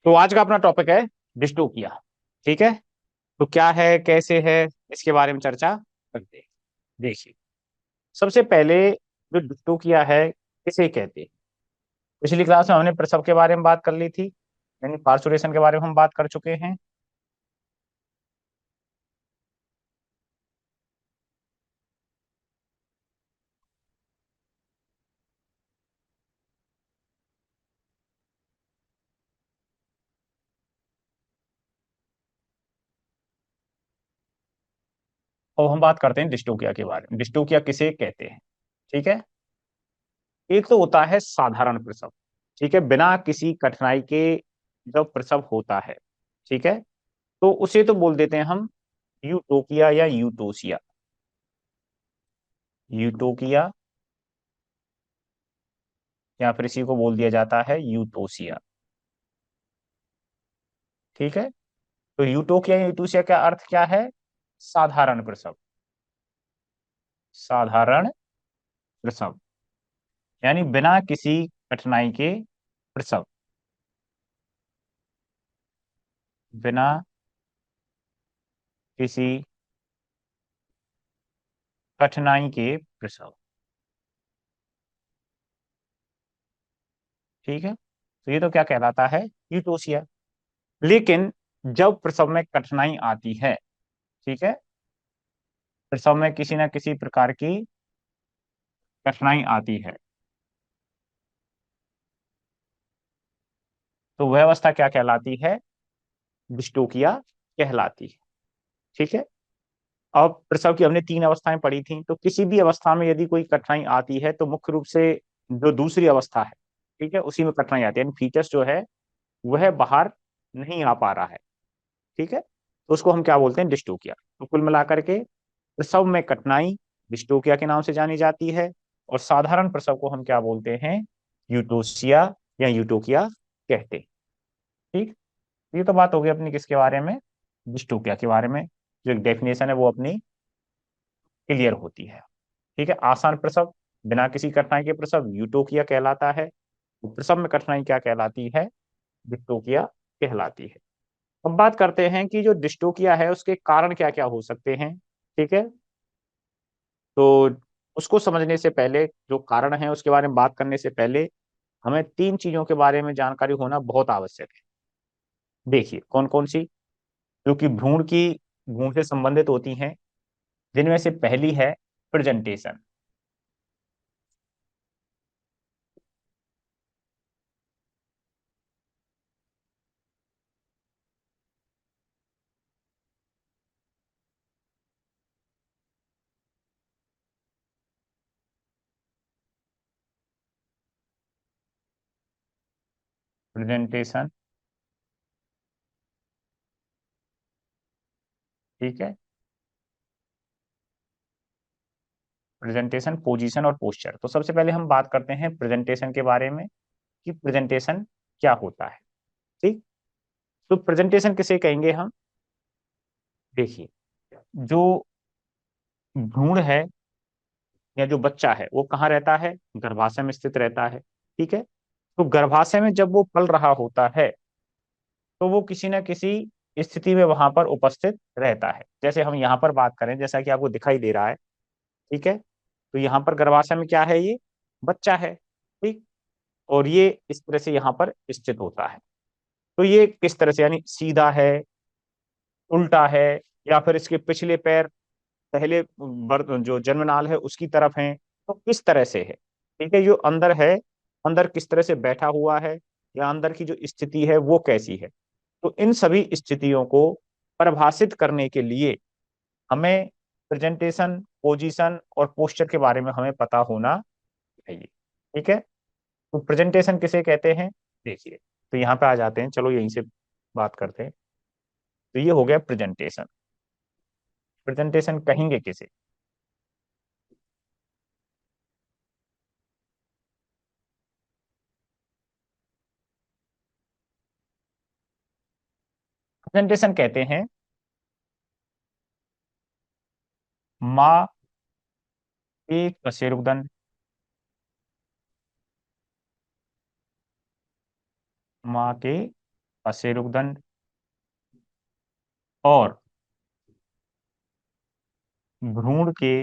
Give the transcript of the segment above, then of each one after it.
तो आज का अपना टॉपिक है डिस्टोपिया। ठीक है। तो क्या है, कैसे है, इसके बारे में चर्चा करते हैं। देखिए, सबसे पहले जो डिस्टोपिया है किसे कहते हैं। पिछली क्लास में हमने प्रसव के बारे में बात कर ली थी, यानी पार्चुरेशन के बारे में हम बात कर चुके हैं। और हम बात करते हैं डिस्टोपिया के बारे में। डिस्टोपिया किसे कहते हैं। ठीक है। एक तो होता है साधारण प्रसव। ठीक है, बिना किसी कठिनाई के जब प्रसव होता है, ठीक है, तो उसे तो बोल देते हैं हम यूटोपिया या यूटोसिया। यूटोकिया या फिर इसी को बोल दिया जाता है यूटोसिया। ठीक है। तो यूटोकिया या यूटोसिया का अर्थ क्या है? साधारण प्रसव। साधारण प्रसव यानी बिना किसी कठिनाई के प्रसव। बिना किसी कठिनाई के प्रसव। ठीक है। तो ये तो क्या कहलाता है? यूटोसिया। लेकिन जब प्रसव में कठिनाई आती है, ठीक है, प्रसव में किसी ना किसी प्रकार की कठिनाई आती है, तो वह अवस्था क्या कहलाती है? डिस्टोकिया कहलाती है। ठीक है। अब प्रसव की हमने तीन अवस्थाएं पढ़ी थी, तो किसी भी अवस्था में यदि कोई कठिनाई आती है तो मुख्य रूप से जो दूसरी अवस्था है, ठीक है, उसी में कठिनाई आती है, यानी फीटस जो है वह बाहर नहीं आ पा रहा है। ठीक है, तो उसको हम क्या बोलते हैं? डिस्टोकिया। तो कुल मिलाकर के प्रसव में कठिनाई डिस्टोकिया के नाम से जानी जाती है, और साधारण प्रसव को हम क्या बोलते हैं? यूटोसिया या यूटोकिया कहते हैं। ठीक। ये तो बात हो गई अपनी किसके बारे में? डिस्टोपिया के बारे में। जो एक डेफिनेशन है वो अपनी क्लियर होती है। ठीक है। आसान प्रसव, बिना किसी कठिनाई के प्रसव यूटोकिया कहलाता है। तो प्रसव में कठिनाई क्या कहलाती है? डिस्टोकिया कहलाती है। अब बात करते हैं कि जो डिस्टोकिया है उसके कारण क्या क्या हो सकते हैं। ठीक है। तो उसको समझने से पहले, जो कारण है उसके बारे में बात करने से पहले, हमें तीन चीजों के बारे में जानकारी होना बहुत आवश्यक है। देखिए कौन कौन सी, जो कि भ्रूण से संबंधित होती हैं। जिनमें से पहली है प्रेजेंटेशन। प्रेजेंटेशन। ठीक है। प्रेजेंटेशन, पोजीशन और पोस्चर। तो सबसे पहले हम बात करते हैं प्रेजेंटेशन के बारे में, कि प्रेजेंटेशन क्या होता है। ठीक। तो प्रेजेंटेशन किसे कहेंगे हम? देखिए, जो भ्रूण है या जो बच्चा है वो कहाँ रहता है? गर्भाशय में स्थित रहता है। ठीक है। तो गर्भाशय में जब वो पल रहा होता है तो वो किसी न किसी स्थिति में वहां पर उपस्थित रहता है। जैसे हम यहाँ पर बात करें, जैसा कि आपको दिखाई दे रहा है, ठीक है, तो यहाँ पर गर्भाशय में क्या है? ये बच्चा है। ठीक। और ये इस तरह से यहाँ पर स्थित होता है। तो ये किस तरह से, यानी सीधा है, उल्टा है, या फिर इसके पिछले पैर पहले जो जन्मनाल है उसकी तरफ हैं, तो किस तरह से है? ठीक है, जो अंदर है, अंदर किस तरह से बैठा हुआ है, या अंदर की जो स्थिति है वो कैसी है। तो इन सभी स्थितियों को परिभाषित करने के लिए हमें प्रेजेंटेशन, पोजीशन और पोस्चर के बारे में हमें पता होना चाहिए। ठीक है। तो प्रेजेंटेशन किसे कहते हैं? देखिए, तो यहाँ पे आ जाते हैं, चलो यहीं से बात करते हैं। तो ये हो गया प्रेजेंटेशन। प्रेजेंटेशन कहेंगे किसे? प्रेजेंटेशन कहते हैं माँ के कशेरुकदंड, माँ के कशेरुकदंड और भ्रूण के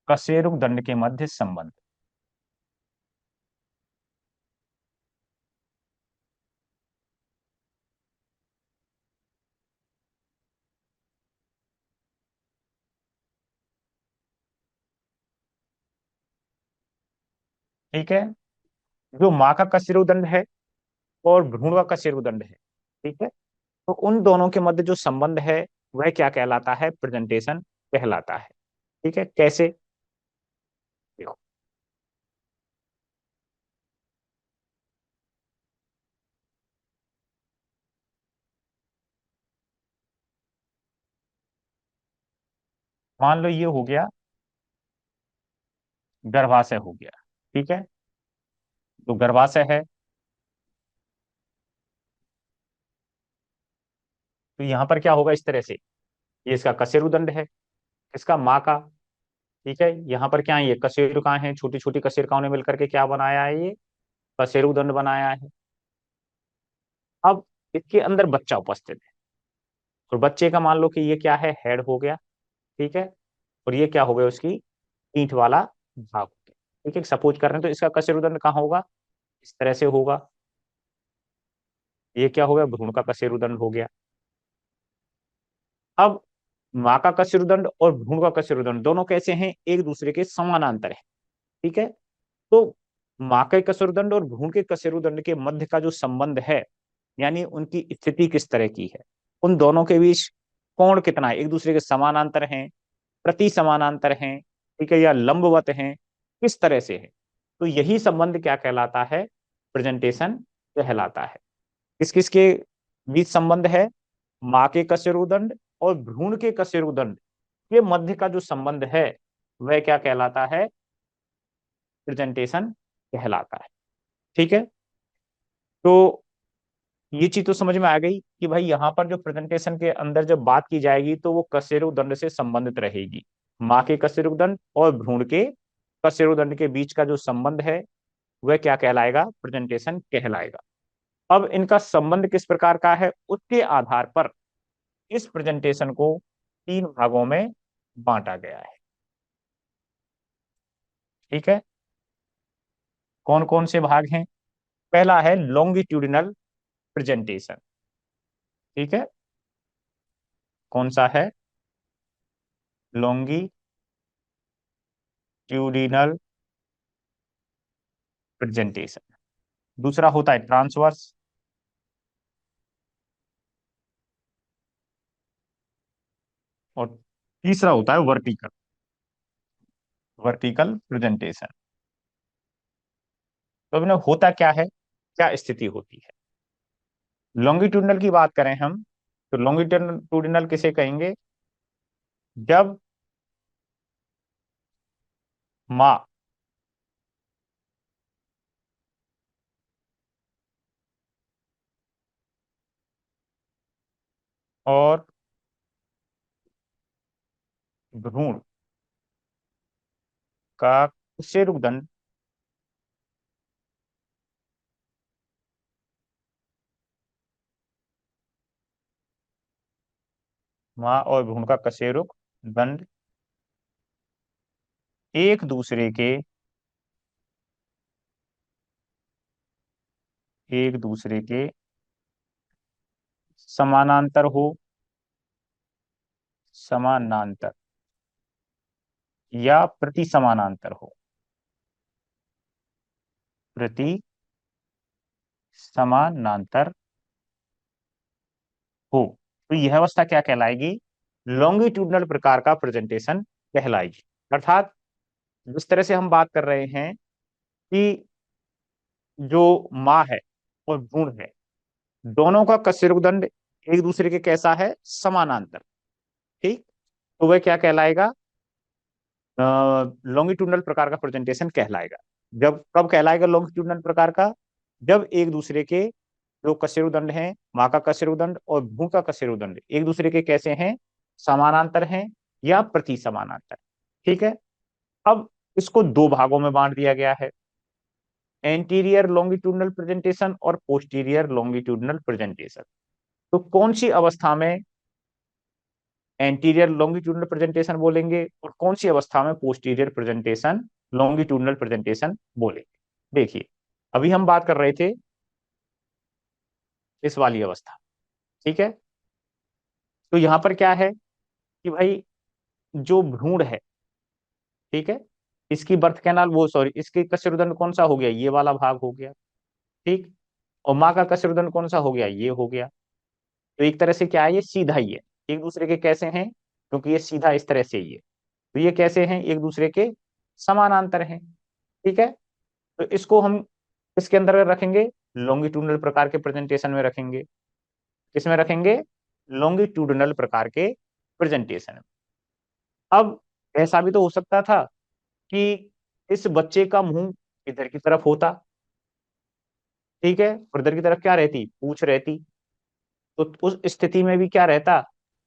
कशेरुकदंड के मध्य संबंध। ठीक है, जो माँ का कशेरुकदंड है और भ्रूण का कशेरुकदंड है, ठीक है, तो उन दोनों के मध्य जो संबंध है वह क्या कहलाता है? प्रेजेंटेशन कहलाता है। ठीक है, कैसे? देखो, मान लो ये हो गया गर्भाशय हो गया। ठीक है, तो गर्भाशय है, तो यहाँ पर क्या होगा? इस तरह से, ये इसका कशेरुदंड है, इसका माँ का। ठीक है, यहाँ पर क्या है? ये कशेरुकाएं हैं, छोटी छोटी कशेरुकाओं ने मिलकर के क्या बनाया है? ये कशेरुदंड बनाया है। अब इसके अंदर बच्चा उपस्थित है, और बच्चे का मान लो कि ये क्या है? हेड हो गया। ठीक है, और ये क्या हो गया? उसकी पीठ वाला भाग हो गया। ठीक है, सपोज कर रहे हैं, तो इसका कशेरुदंड कहाँ होगा? इस तरह से होगा। ये क्या हो गया? भ्रूण का कशेरुदंड हो गया। अब माँ का कशेरुदंड और भ्रूण का कशेरुदंड दोनों कैसे हैं? एक दूसरे के समानांतर है। ठीक है, तो माँ के कशेरुदंड और भ्रूण के कशेरुदंड के मध्य का जो संबंध है, यानी उनकी स्थिति किस तरह की है, उन दोनों के बीच कोण कितना है, एक दूसरे के समानांतर हैं, प्रति समानांतर हैं, ठीक है, या लंबवत हैं, किस तरह से है, तो यही संबंध क्या कहलाता है? प्रेजेंटेशन कहलाता है। किस किस के बीच संबंध है? माँ के कशेरुदंड और भ्रूण के कशेरुदंड के मध्य का जो संबंध है वह क्या कहलाता है? प्रेजेंटेशन कहलाता है। ठीक है, तो ये चीज तो समझ में आ गई कि भाई यहाँ पर जो प्रेजेंटेशन के अंदर जब बात की जाएगी तो वो कशेरुकदंड से संबंधित रहेगी। माँ के कशेरुकदंड और भ्रूण के कशेरुकदंड के बीच का जो संबंध है वह क्या कहलाएगा? प्रेजेंटेशन कहलाएगा। अब इनका संबंध किस प्रकार का है उसके आधार पर इस प्रेजेंटेशन को तीन भागों में बांटा गया है। ठीक है, कौन कौन से भाग हैं? पहला है लॉन्गिट्यूडिनल प्रेजेंटेशन। ठीक है, कौन सा है? Longitudinal presentation. दूसरा होता है ट्रांसवर्स, और तीसरा होता है वर्टिकल, वर्टिकल प्रेजेंटेशन। तो इन्हें होता क्या है, क्या स्थिति होती है? लॉन्गिट्यूडिनल की बात करें हम, तो लॉन्गिट्यूडिनल किसे कहेंगे? जब माँ और भ्रूण का कशेरुकदंड माँ और भ्रूण का कशेरुक दंड एक दूसरे के, एक दूसरे के समानांतर हो, समानांतर या प्रति समानांतर हो, प्रति समानांतर हो, तो यह अवस्था क्या कहलाएगी? लॉन्गिट्यूडनल प्रकार का प्रेजेंटेशन कहलाएगी। अर्थात जिस तरह से हम बात कर रहे हैं कि जो माँ है और भ्रूण है, दोनों का कशेरुकदंड एक दूसरे के कैसा है? समानांतर। ठीक, तो वह क्या कहलाएगा? लॉन्गिट्यूडनल प्रकार का प्रेजेंटेशन कहलाएगा। जब कब कहलाएगा लॉन्गिट्यूडनल प्रकार का? जब एक दूसरे के जो कशेरुदंड हैं, माँ का कशेरुदंड और भ्रूण का कशेरुदंड एक दूसरे के कैसे हैं? समानांतर हैं या प्रति समानांतर। ठीक है, अब इसको दो भागों में बांट दिया गया है। एंटीरियर लॉन्गिट्यूडनल प्रेजेंटेशन और पोस्टीरियर लॉन्गिट्यूडनल प्रेजेंटेशन। तो कौन सी अवस्था में एंटीरियर लॉन्गिट्यूडनल प्रेजेंटेशन बोलेंगे और कौन सी अवस्था में पोस्टीरियर प्रेजेंटेशन लॉन्गिट्यूडनल प्रेजेंटेशन बोलेंगे? देखिए, अभी हम बात कर रहे थे इस वाली अवस्था, ठीक है। तो यहां पर क्या है कि भाई जो भ्रूण है, ठीक है, इसकी बर्थ कैनाल, वो सॉरी, इसकी कशेरुदंड कौन सा हो गया? ये वाला भाग हो गया, ठीक। और माँ का कशेरुदंड कौन सा हो गया? ये हो गया। तो एक तरह से क्या है, ये सीधा ही है। एक दूसरे के कैसे हैं? क्योंकि ये सीधा इस तरह से ही है, तो ये कैसे हैं? एक दूसरे के समानांतर हैं, ठीक है। तो इसको हम इसके अंदर रखेंगे, लॉन्गिट्यूडनल प्रकार के प्रेजेंटेशन में रखेंगे। किसमें रखेंगे? लॉन्गिट्यूडनल प्रकार के प्रेजेंटेशन में। अब ऐसा भी तो हो सकता था कि इस बच्चे का मुंह इधर की तरफ होता, ठीक है, और इधर की तरफ क्या रहती? पूंछ रहती। तो उस स्थिति में भी क्या रहता?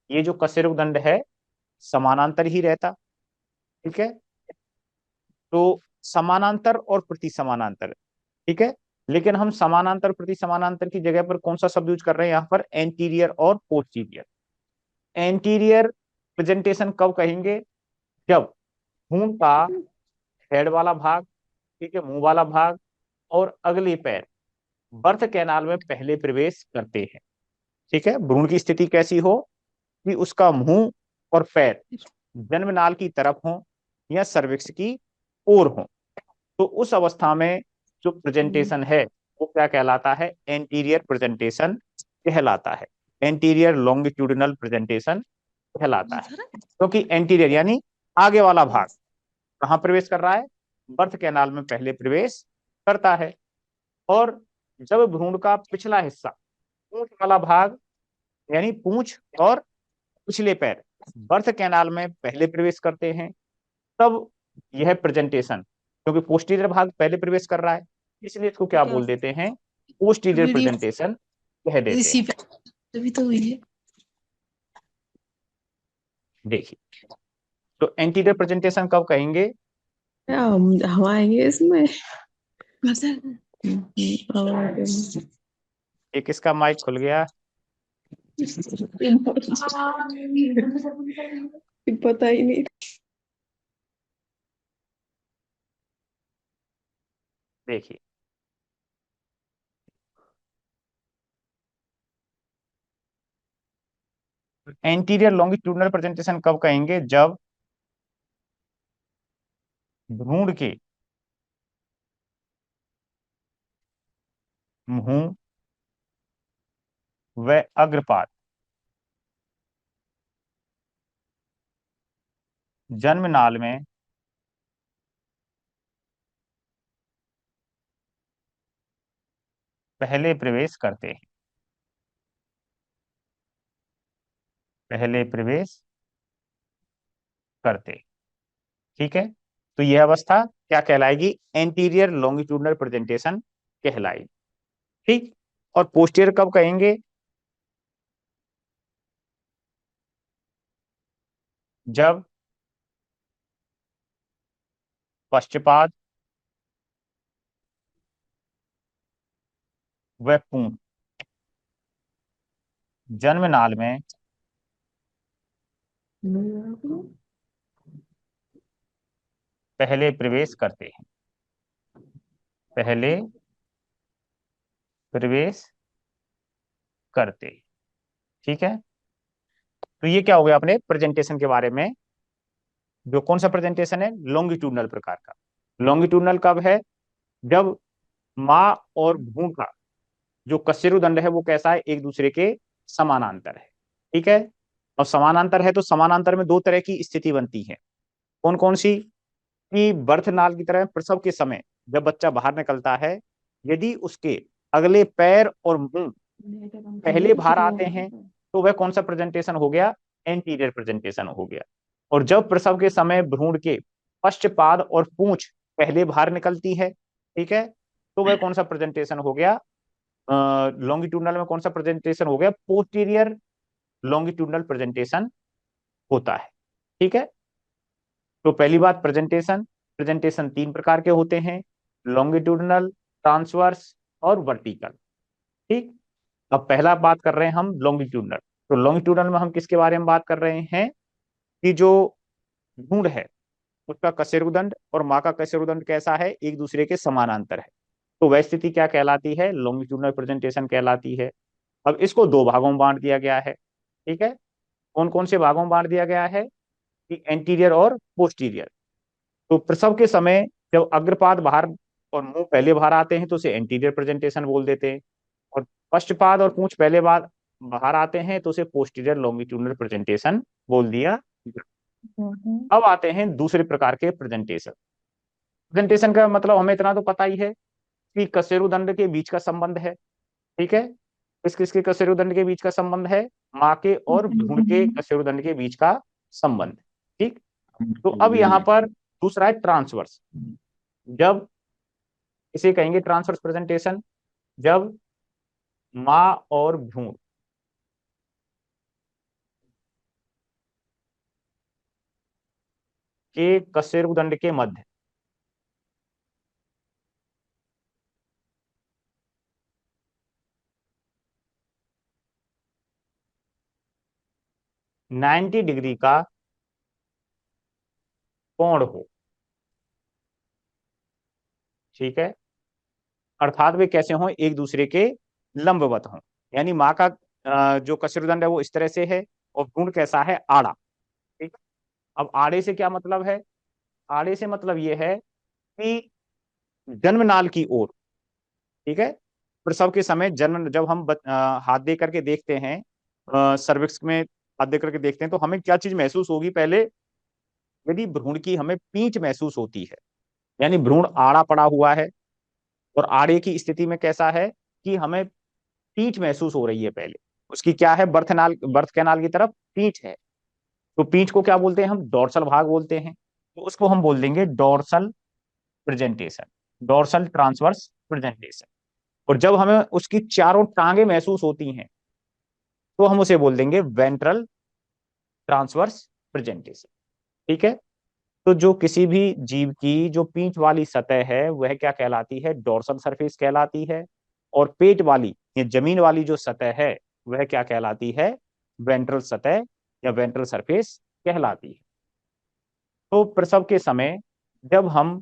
ये जो कशेरुक दंड है समानांतर ही रहता, ठीक है। तो समानांतर और प्रति समानांतर, ठीक है। लेकिन हम समानांतर प्रति समानांतर की जगह पर कौन सा शब्द यूज कर रहे हैं यहाँ पर? एंटीरियर और पोस्टीरियर। एंटीरियर प्रेजेंटेशन कब कहेंगे? जब मुंह का हेड वाला भाग, ठीक है, मुंह वाला भाग और अगले पैर बर्थ कैनाल में पहले प्रवेश करते हैं, ठीक है। भ्रूण की स्थिति कैसी हो कि उसका मुंह और पैर जन्मनाल की तरफ हो या सर्विक्स की ओर हो। तो उस अवस्था में जो प्रेजेंटेशन है वो क्या कहलाता है? एंटीरियर प्रेजेंटेशन कहलाता है, एंटीरियर लॉन्गिट्यूडिनल प्रेजेंटेशन कहलाता है। क्योंकि एंटीरियर यानी आगे वाला भाग कहाँ प्रवेश कर रहा है? बर्थ कैनाल में पहले प्रवेश करता है। और जब भ्रूण का पिछला हिस्सा, पूंछ वाला भाग यानी पूंछ और पिछले पैर बर्थ कैनाल में पहले प्रवेश करते हैं, तब यह प्रेजेंटेशन, क्योंकि पोस्टीरियर भाग पहले प्रवेश कर रहा है इसलिए इसको क्या बोल देते हैं? पोस्टीरियर वीडियो प्रेजेंटेशन कह देते इसी हैं। पे तभी तो हुई है। देखिए, तो एंटीरियर प्रेजेंटेशन कब कहेंगे? क्या हम आएंगे इसमें? और एक इसका माइक खुल गया। पता ही नहीं। देखिए, एंटीरियर लॉन्गिट्यूडनल प्रेजेंटेशन कब कहेंगे? जब भ्रूण के मुंह व अग्रपाद जन्म नाल में पहले प्रवेश करते हैं, पहले प्रवेश करते, ठीक है। तो यह अवस्था क्या कहलाएगी? एंटीरियर लॉन्गिट्यूडनल प्रेजेंटेशन कहलाएगी, ठीक। और पोस्टीरियर कब कहेंगे? जब पश्चपाद व पूंछ जन्म नाल में पहले प्रवेश करते हैं, पहले प्रवेश करते, ठीक है। तो ये क्या हो गया अपने प्रेजेंटेशन के बारे में? जो कौन सा प्रेजेंटेशन है? लॉन्गिट्यूडनल प्रकार का। लॉन्गिट्यूडनल कब है? जब माँ और भ्रूण का जो कशेरुदंड है वो कैसा है? एक दूसरे के समानांतर है, ठीक है। और समानांतर है तो समानांतर में दो तरह की स्थिति बनती है। कौन कौन सी? कि बर्थ नाल की तरह प्रसव के समय जब बच्चा बाहर निकलता है, यदि उसके अगले पैर और मुंह पहले बाहर आते हैं तो वह कौन सा प्रेजेंटेशन हो गया? एंटीरियर प्रेजेंटेशन हो गया। और जब प्रसव के समय भ्रूण के पश्चपाद और पूंछ पहले बाहर निकलती है, ठीक है, तो वह कौन सा प्रेजेंटेशन हो गया? लॉन्गिट्यूडनल में कौन सा प्रेजेंटेशन हो गया? पोस्टीरियर लॉन्गिट्यूडनल प्रेजेंटेशन होता है, ठीक है। तो पहली बात, प्रेजेंटेशन प्रेजेंटेशन तीन प्रकार के होते हैं: लॉन्गिट्यूडनल, ट्रांसवर्स और वर्टिकल। ठीक। अब पहला बात कर रहे हैं हम लॉन्गिट्यूडनल। तो लॉन्गिट्यूडनल में हम किसके बारे में बात कर रहे हैं कि जो भ्रूण है उसका कशेरुदंड और माँ का कशेरुदंड कैसा है, एक दूसरे के समानांतर है। तो वह स्थिति क्या कहलाती है, लॉन्गिट्यूडनल प्रेजेंटेशन कहलाती है। अब इसको दो भागों में बांट दिया गया है। ठीक है। कौन कौन से भागों में बांट दिया गया है कि एंटीरियर और पोस्टीरियर। तो प्रसव के समय जब अग्रपाद बाहर और मुंह पहले बाहर आते हैं तो उसे एंटीरियर प्रेजेंटेशन बोल देते हैं, और पश्चपाद और पूंछ पहले बाहर आते हैं तो उसे पोस्टीरियर लॉन्गिट्यूडनल प्रेजेंटेशन बोल दिया। अब आते हैं दूसरे प्रकार के प्रेजेंटेशन। प्रेजेंटेशन का मतलब हमें इतना तो पता ही है कि कशेरुदंड के बीच का संबंध है। ठीक है। किस किसके कशेरुदंड के बीच का संबंध है, माँ के और भ्रूण के कशेरुदंड के बीच का संबंध। ठीक। तो अब यहाँ पर दूसरा है ट्रांसवर्स। जब इसे कहेंगे ट्रांसवर्स प्रेजेंटेशन, जब माँ और भ्रूण के कशेरुदंड के मध्य 90 डिग्री का कोण हो। ठीक है। अर्थात वे कैसे हों, एक दूसरे के लंबवत हों। यानी माँ का जो कशेरुदंड है वो इस तरह से है और भ्रूण कैसा है, आड़ा। ठीक। अब आड़े से क्या मतलब है, आड़े से मतलब ये है कि जन्मनाल की ओर। ठीक है। प्रसव के समय जन्म जब हम हाथ दे करके देखते हैं, सर्विक्स में हाथ दे करके देखते हैं तो हमें क्या चीज महसूस होगी पहले, यदि भ्रूण की हमें पीठ महसूस होती है, यानी भ्रूण आड़ा पड़ा हुआ है और आड़े की स्थिति में कैसा है कि हमें पीठ महसूस हो रही है पहले। उसकी क्या है, बर्थ कैनाल की तरफ पीठ है। तो पीठ को क्या बोलते हैं हम, डोर्सल भाग बोलते हैं। तो उसको हम बोल देंगे dorsal presentation, dorsal transverse presentation. और जब हमें उसकी चारों टांगे महसूस होती हैं तो हम उसे बोल देंगे वेंट्रल ट्रांसवर्स प्रेजेंटेशन। ठीक है। तो जो किसी भी जीव की जो पीठ वाली सतह है वह क्या कहलाती है, डोर्सल सरफेस कहलाती है। और पेट वाली या जमीन वाली जो सतह है वह क्या कहलाती है, वेंट्रल सतह या वेंट्रल सरफेस कहलाती है। तो प्रसव के समय जब हम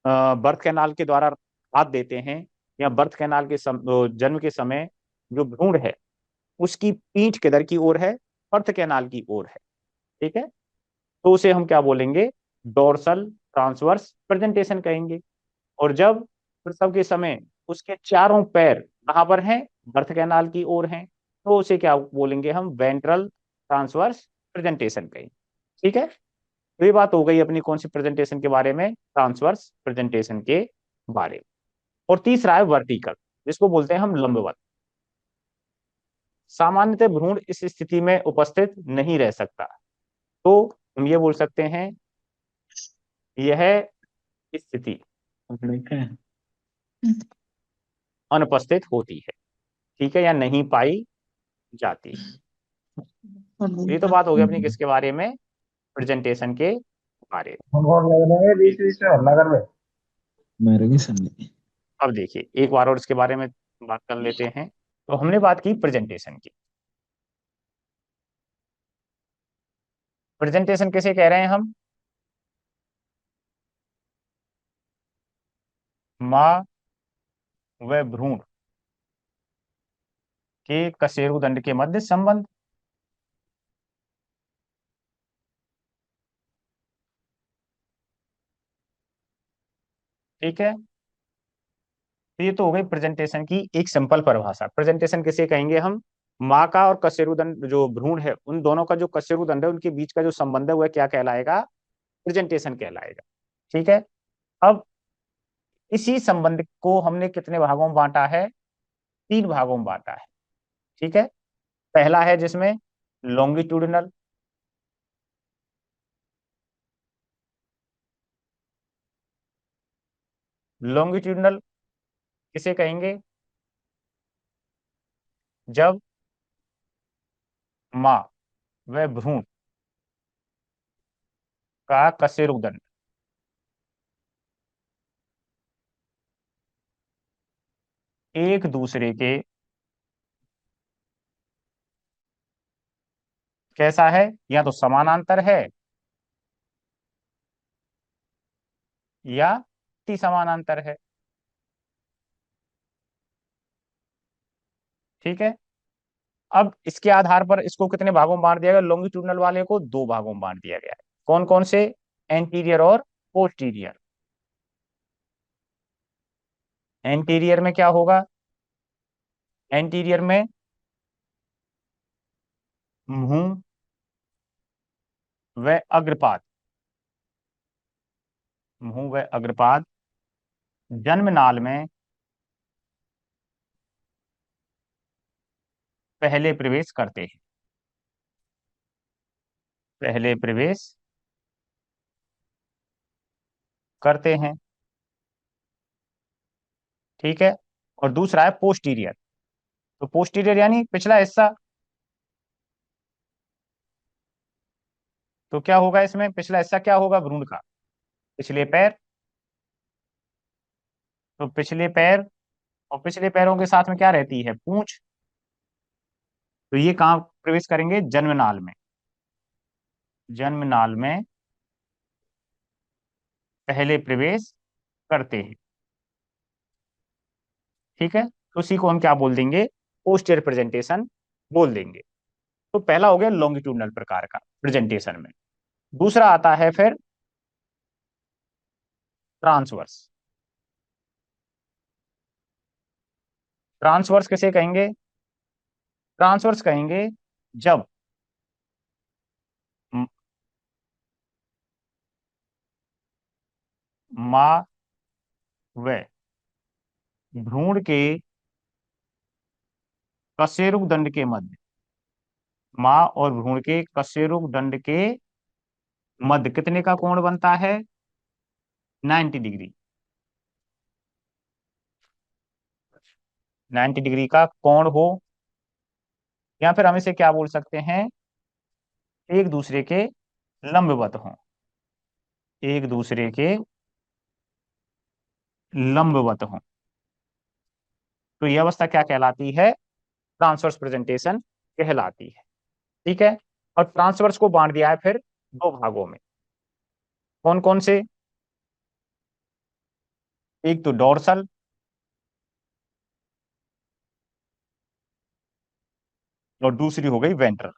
बर्थ कैनाल के द्वारा हाथ देते हैं या बर्थ कैनाल के जन्म के समय जो भ्रूण है उसकी पीठ किधर की ओर है, बर्थ कैनाल की ओर है। ठीक है। तो उसे हम क्या बोलेंगे, डोर्सल ट्रांसवर्स प्रेजेंटेशन कहेंगे। और जब प्रसव के समय उसके चारों पैर कहां पर हैं, बर्थ कैनाल की ओर हैं, तो उसे क्या बोलेंगे हम, वेंट्रल ट्रांसवर्स प्रेजेंटेशन कहेंगे। ठीक है। तो ये बात हो गई अपनी कौन सी प्रेजेंटेशन के बारे में, ट्रांसवर्स प्रेजेंटेशन के बारे में। और तीसरा है वर्टिकल, जिसको बोलते हैं हम लंबवत। सामान्यतः भ्रूण इस स्थिति में उपस्थित नहीं रह सकता, तो हम ये बोल सकते हैं यह स्थिति अनुपस्थित होती है। ठीक है, या नहीं पाई जाती है। ये तो बात हो गई अपनी किसके बारे में, प्रेजेंटेशन के बारे में। बीच बीच में हल्ला कर रहे मेरे की सुननी। अब देखिए एक बार और इसके बारे में बात कर लेते हैं। तो हमने बात की प्रेजेंटेशन की। प्रेजेंटेशन किसे कह रहे हैं हम, माँ व भ्रूण के कशेरुदंड के मध्य संबंध। ठीक है। तो ये तो हो गई प्रेजेंटेशन की एक सिंपल परिभाषा। प्रेजेंटेशन किसे कहेंगे हम, माँ का और कशेरुदंड जो भ्रूण है उन दोनों का जो कशेरुदंड है उनके बीच का जो संबंध है वह क्या कहलाएगा, प्रेजेंटेशन कहलाएगा। ठीक है। अब इसी संबंध को हमने कितने भागों में बांटा है, तीन भागों में बांटा है। ठीक है। पहला है जिसमें लॉन्गिट्यूडिनल, लॉन्गिट्यूडिनल किसे कहेंगे, जब माँ व भ्रूण का कशेरुदंड एक दूसरे के कैसा है, या तो समानांतर है या अति समानांतर है। ठीक है। अब इसके आधार पर इसको कितने भागों में बांट दिया गया, लॉन्गिट्यूडनल वाले को दो भागों में बांट दिया गया है। कौन कौन से, एंटीरियर और पोस्टीरियर। एंटीरियर में क्या होगा, एंटीरियर में मुंह व अग्रपाद, मुंह व अग्रपाद जन्म नाल में पहले प्रवेश करते हैं, पहले प्रवेश करते हैं। ठीक है। और दूसरा है पोस्टीरियर। तो पोस्टीरियर यानी पिछला हिस्सा। तो क्या होगा इसमें, पिछला हिस्सा क्या होगा, भ्रूण का पिछले पैर। तो पिछले पैर, और पिछले पैरों के साथ में क्या रहती है, पूंछ। तो ये कहाँ प्रवेश करेंगे, जन्मनाल में, जन्मनाल में पहले प्रवेश करते हैं। ठीक है। तो उसी को हम क्या बोल देंगे, पोस्टीरियर प्रेजेंटेशन बोल देंगे। तो पहला हो गया लॉन्गिट्यूडनल प्रकार का प्रेजेंटेशन में। दूसरा आता है फिर ट्रांसवर्स। ट्रांसवर्स किसे कहेंगे, ट्रांसवर्स कहेंगे जब म- माँ व भ्रूण के कशेरुक दंड के मध्य, माँ और भ्रूण के कशेरुक दंड के मध्य कितने का कोण बनता है, 90 डिग्री। 90 डिग्री का कोण हो, या फिर हम इसे क्या बोल सकते हैं, एक दूसरे के लंबवत हों, एक दूसरे के लंबवत हों। तो यह अवस्था क्या कहलाती है, ट्रांसवर्स प्रेजेंटेशन कहलाती है। ठीक है। और ट्रांसवर्स को बांट दिया है फिर दो भागों में। कौन कौन से, एक तो डोर्सल और दूसरी हो गई वेंट्रल।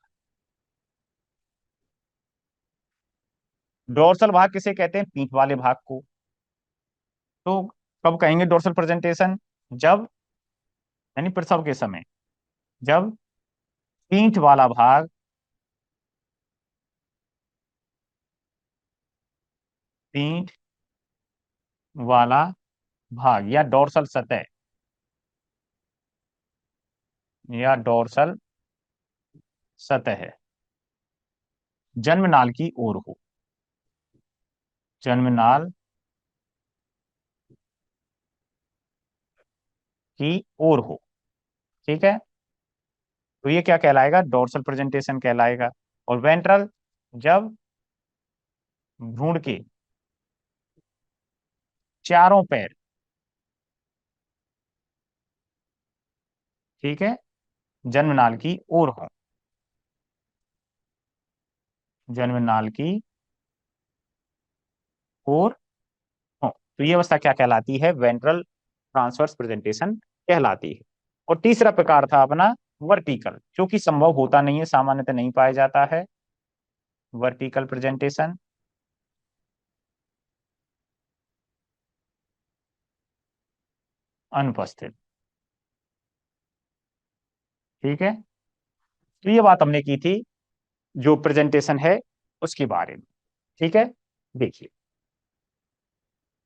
डोर्सल भाग किसे कहते हैं, पीठ वाले भाग को। तो कब कहेंगे डोर्सल प्रेजेंटेशन, जब, यानी प्रसव के समय, जब पीठ वाला भाग, पीठ वाला भाग या डोर्सल सतह, या डोर्सल सतह जन्मनाल की ओर हो, जन्मनाल की ओर हो। ठीक है। तो ये क्या कहलाएगा, डोर्सल प्रेजेंटेशन कहलाएगा। और वेंट्रल, जब भ्रूण के चारों पैर, ठीक है, जन्मनाल की ओर हो, जन्मनाल की ओर हो। तो ये अवस्था क्या कहलाती है, वेंट्रल ट्रांसवर्स प्रेजेंटेशन कहलाती है। और तीसरा प्रकार था अपना वर्टिकल, जो कि संभव होता नहीं है, सामान्यतः नहीं पाया जाता है, वर्टिकल प्रेजेंटेशन। अनुपस्थित। ठीक है। तो ये बात हमने की थी जो प्रेजेंटेशन है उसके बारे में। ठीक है। देखिए,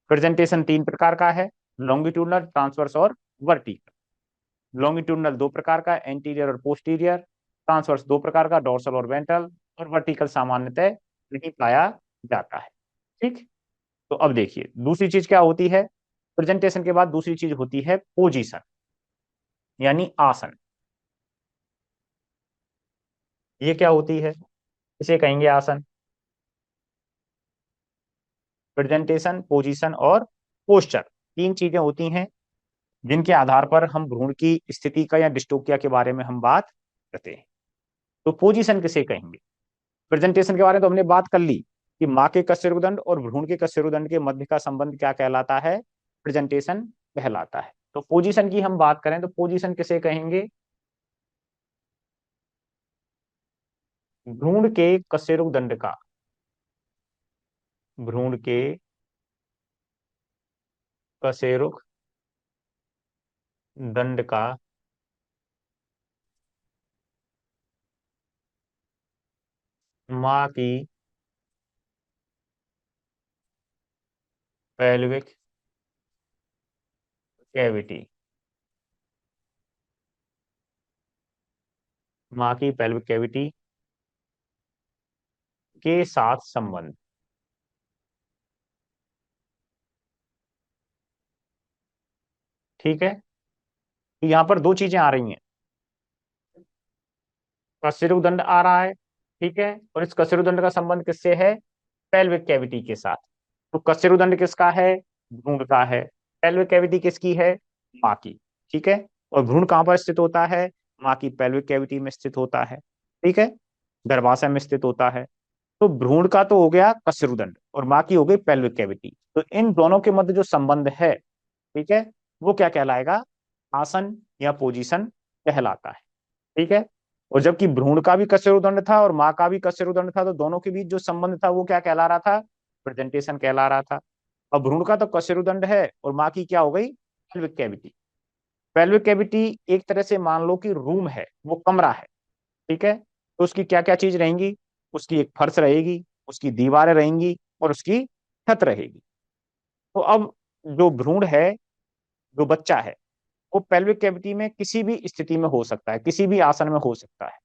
प्रेजेंटेशन तीन प्रकार का है, लॉन्गिट्यूडनल, ट्रांसवर्स और वर्टिकल। लॉन्गिट्यूडनल दो प्रकार का, एंटीरियर और पोस्टीरियर। ट्रांसवर्स दो प्रकार का, डोर्सल और वेंट्रल। और वर्टिकल सामान्यतः नहीं पाया जाता है। ठीक। तो अब देखिए दूसरी चीज क्या होती है, प्रेजेंटेशन के बाद दूसरी चीज होती है पोजीशन, यानी आसन। ये क्या होती है, इसे कहेंगे आसन। प्रेजेंटेशन, पोजीशन और पोस्चर, तीन चीजें होती हैं जिनके आधार पर हम भ्रूण की स्थिति का या डिस्टोपिया के बारे में हम बात करते हैं। तो पोजीशन किसे कहेंगे? प्रेजेंटेशन के बारे में तो हमने बात कर ली कि माँ के कशेरुदंड और भ्रूण के कशेरुदंड के मध्य का संबंध क्या कहलाता है? प्रेजेंटेशन कहलाता है। तो पोजीशन की हम बात करें तो पोजीशन किसे कहेंगे? भ्रूण के कशेरुदंड का, भ्रूण के कशेरुक दंड का माँ की पेल्विक कैविटी, माँ की पेल्विक कैविटी के साथ संबंध। ठीक है, तो यहां पर दो चीजें आ रही हैं, कशेरुदंड आ रहा है, ठीक है, और इस कशेरुदंड का संबंध किससे है? पेल्विक कैविटी के साथ। तो कशेरुदंड किसका है? भ्रूण का है। पेल्विक कैविटी किसकी है? माँ की। ठीक है, और भ्रूण कहां पर स्थित होता है? माँ की पेल्विक कैविटी में स्थित होता है। ठीक है, गर्भाशय में स्थित होता है। तो भ्रूण का तो हो गया कशेरुदंड और माँ की हो गई पेल्विक कैविटी। तो इन दोनों के मध्य जो संबंध है, ठीक है, वो क्या कहलाएगा? आसन या पोजीशन कहलाता है। ठीक है, और जबकि भ्रूण का भी कशेरुदंड था और माँ का भी कशेरुदंड था, तो दोनों के बीच जो संबंध था वो क्या कहला रहा था? प्रेजेंटेशन कहला रहा था। अब भ्रूण का तो कशेरुदंड है और माँ की क्या हो गई? Pelvic cavity. पेल्विक कैविटी एक तरह से मान लो कि रूम है, वो कमरा है। ठीक है, तो उसकी क्या क्या चीज रहेंगी? उसकी एक फर्श रहेगी, उसकी दीवारें रहेंगी और उसकी छत रहेगी। तो अब जो भ्रूण है, जो बच्चा है, वो पेल्विक कैविटी में किसी भी स्थिति में हो सकता है, किसी भी आसन में हो सकता है।